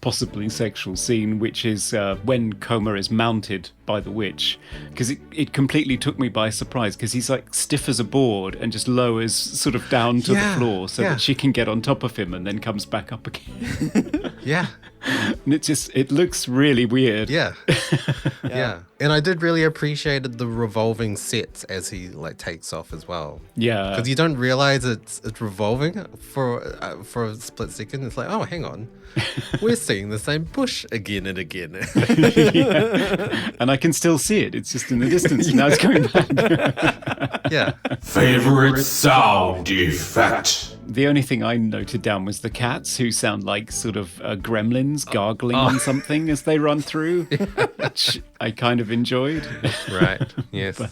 possibly sexual scene, which is when Coma is mounted by the witch, because it completely took me by surprise, because he's like stiff as a board and just lowers sort of down to the floor so that she can get on top of him and then comes back up again. Yeah. And it looks really weird. Yeah. Yeah. And I did really appreciate the revolving sets as he like takes off as well. Yeah. Because you don't realize it's revolving for a split second. It's like, oh, hang on. We're seeing the same bush again and again. Yeah. And I can still see it. It's just in the distance. Now it's coming back. Yeah. Favorite sound effect. The only thing I noted down was the cats, who sound like sort of gremlins gargling on something as they run through, which I kind of enjoyed. Right. Yes. But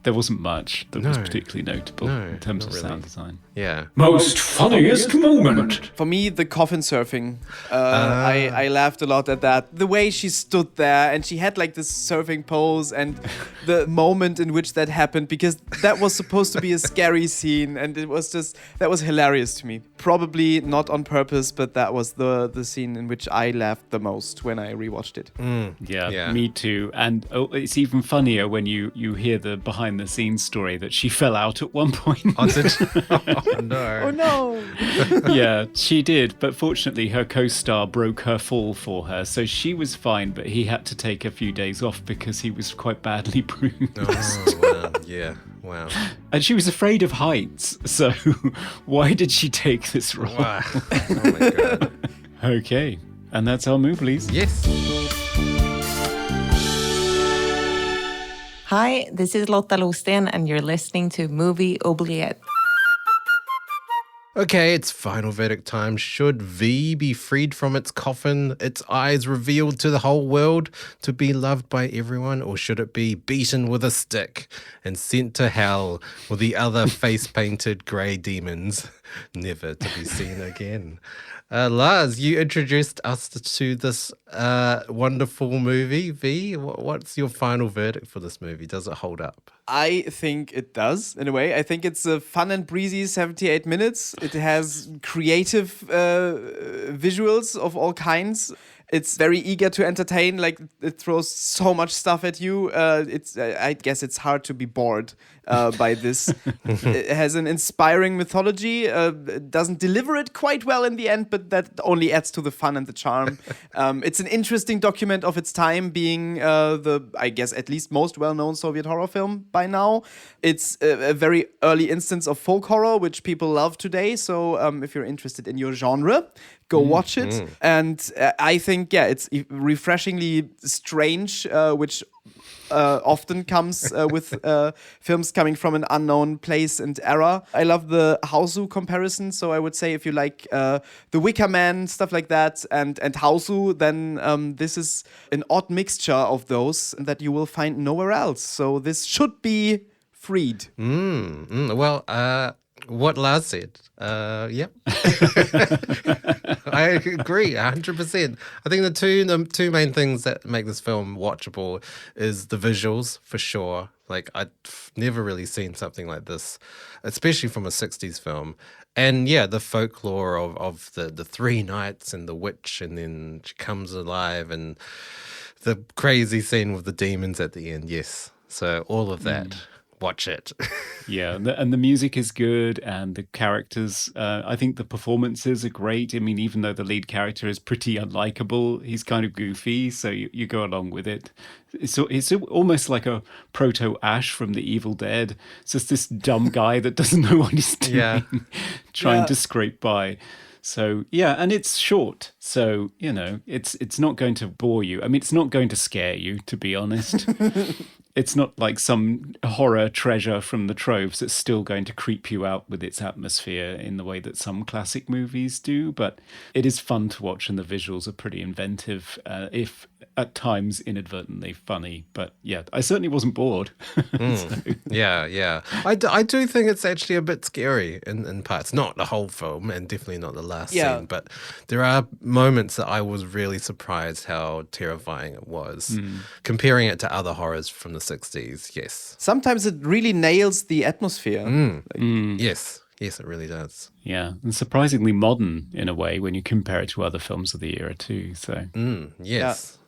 there wasn't much that was particularly notable in terms of sound design. Yeah. Most funniest moment. For me, the coffin surfing. I laughed a lot at that. The way she stood there and she had like this surfing pose, and the moment in which that happened, because that was supposed to be a scary scene, and that was hilarious to me. Probably not on purpose, but that was the scene in which I laughed the most when I rewatched it. Yeah, me too. And it's even funnier when you hear the behind the scenes story that she fell out at one point. Oh, no. Oh no! Yeah, she did, but fortunately her co-star broke her fall for her, so she was fine, but he had to take a few days off because he was quite badly bruised. Oh, wow. Yeah. Wow. And she was afraid of heights, so why did she take this role? Wow. Oh my God. Okay, and that's our move, please. Yes. Hi, this is Lotta Losten, and you're listening to Movie Oubliette. Okay, it's final verdict time. Should V be freed from its coffin, its eyes revealed to the whole world to be loved by everyone, or should it be beaten with a stick and sent to hell with the other face-painted grey demons, never to be seen again? Lars, you introduced us to this wonderful movie. V, what's your final verdict for this movie? Does it hold up? I think it does, in a way. I think it's a fun and breezy 78 minutes. It has creative visuals of all kinds. It's very eager to entertain. Like, it throws so much stuff at you. I guess it's hard to be bored by this. It has an inspiring mythology. It doesn't deliver it quite well in the end, but that only adds to the fun and the charm. It's an interesting document of its time, being I guess, at least most well-known Soviet horror film by now. It's a very early instance of folk horror, which people love today. So if you're interested in your genre, go watch it. And I think, it's refreshingly strange, which often comes with films coming from an unknown place and era. I love the Hausu comparison. So I would say if you like The Wicker Man, stuff like that, and Hausu, then this is an odd mixture of those that you will find nowhere else. So this should be freed. Well, what Lars said. Yep. I agree 100%. I think the two main things that make this film watchable is the visuals, for sure. Like, I'd never really seen something like this, especially from a 60s film. And yeah, the folklore of the three knights and the witch, and then she comes alive, and the crazy scene with the demons at the end. Yes. So all of that. Watch it. Yeah, and the music is good, and the characters, I think the performances are great. I mean, even though the lead character is pretty unlikable, he's kind of goofy, so you go along with it. It's almost like a proto-Ash from The Evil Dead. It's just this dumb guy that doesn't know what he's doing, trying to scrape by. So, yeah, and it's short. So, it's not going to bore you. I mean, it's not going to scare you, to be honest. It's not like some horror treasure from the troves that's still going to creep you out with its atmosphere in the way that some classic movies do. But it is fun to watch, and the visuals are pretty inventive, if at times inadvertently funny. But yeah, I certainly wasn't bored. Yeah. I do think it's actually a bit scary in parts. Not the whole film, and definitely not the last scene. But there are moments that I was really surprised how terrifying it was. Comparing it to other horrors from the 60s, yes. Sometimes it really nails the atmosphere. Yes. Yes, it really does. Yeah, and surprisingly modern in a way when you compare it to other films of the era too. So Yes.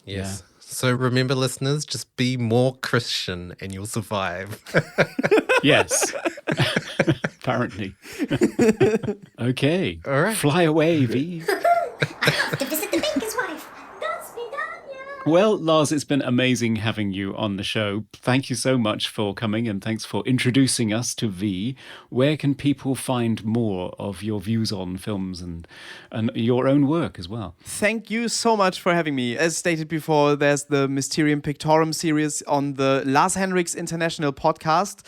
So remember, listeners, just be more Christian and you'll survive. yes, apparently. Okay, All right. fly away, V. I have to visit the baker's wife. That's me done, yeah. Well, Lars, it's been amazing having you on the show. Thank you so much for coming and thanks for introducing us to V. Where can people find more of your views on films and your own work as well? Thank you so much for having me. As stated before, there's the Mysterium Pictorum series on the Lars Henriks International podcast,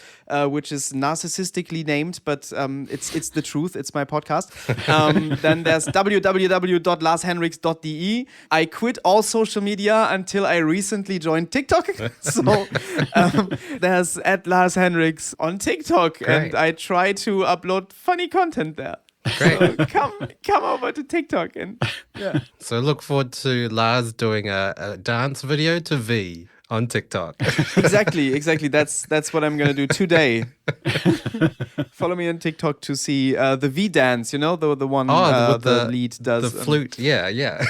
which is narcissistically named, but it's the truth. It's my podcast. Then there's www.larshenriks.de. I quit all social media until I recently joined TikTok. So there's @LarsHenriks on TikTok, and I try to upload funny content there. Great. So come over to TikTok and yeah. So look forward to Lars doing a dance video to V on TikTok. Exactly. That's what I'm gonna do today. Follow me on TikTok to see the V dance. You know, the one with the lead does. The flute. Yeah. Yeah.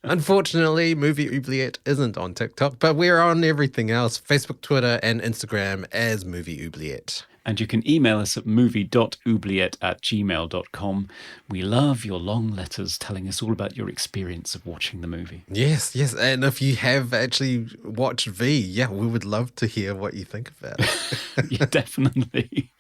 Unfortunately, Movie Oubliette isn't on TikTok, but we're on everything else: Facebook, Twitter, and Instagram as Movie Oubliette. And you can email us at movie.oubliette@gmail.com. We love your long letters telling us all about your experience of watching the movie. Yes. And if you have actually watched V, we would love to hear what you think about it. Yeah, definitely.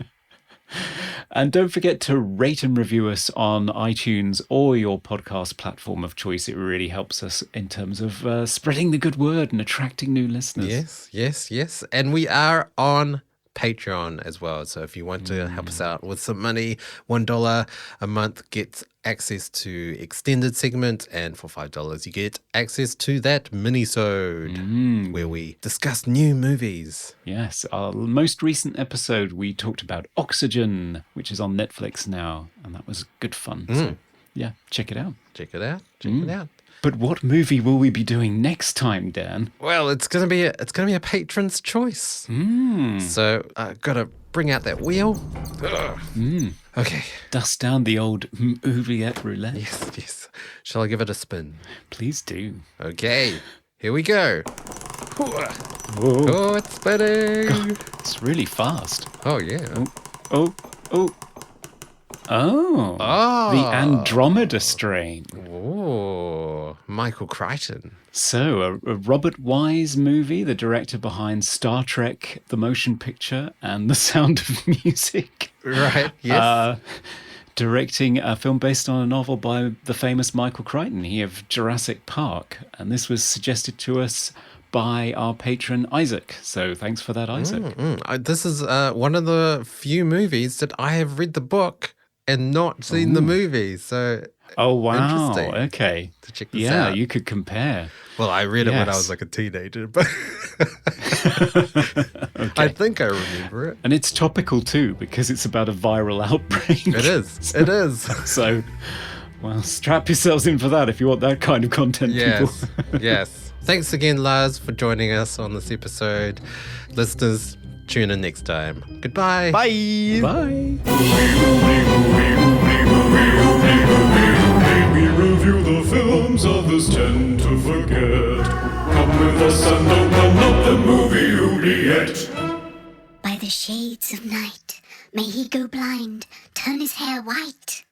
And don't forget to rate and review us on iTunes or your podcast platform of choice. It really helps us in terms of spreading the good word and attracting new listeners. Yes. And we are on Patreon as well. So if you want to help us out with some money, $1 a month gets access to extended segment, and for $5 you get access to that mini-sode where we discuss new movies. Yes, our most recent episode we talked about Oxygen, which is on Netflix now, and that was good fun. So yeah, check it out. Check it out. But what movie will we be doing next time, Dan? Well, it's gonna be a patron's choice. So I've got to bring out that wheel. Okay. Dust down the old oubliette roulette. Yes. Shall I give it a spin? Please do. Okay. Here we go. Whoa. Oh, it's spinning. It's really fast. Oh yeah. Oh. The Andromeda Strain. Oh, Michael Crichton. So, a Robert Wise movie, the director behind Star Trek, the motion picture, and The Sound of Music. Right, yes. Directing a film based on a novel by the famous Michael Crichton, he of Jurassic Park. And this was suggested to us by our patron Isaac. So thanks for that, Isaac. This is one of the few movies that I have read the book and not seen the movie. So oh, wow. interesting. Okay. To check this Yeah, out. you could compare. Well, I read it when I was like a teenager, but I think I remember it. And it's topical too, because it's about a viral outbreak. It is. So, well, strap yourselves in for that if you want that kind of content, people. Yes. Thanks again, Lars, for joining us on this episode. Listeners, tune in next time. Goodbye. Bye. Bye. We review the films others tend to forget. Come with us and open up the movie oubliette. By the shades of night, may he go blind, turn his hair white.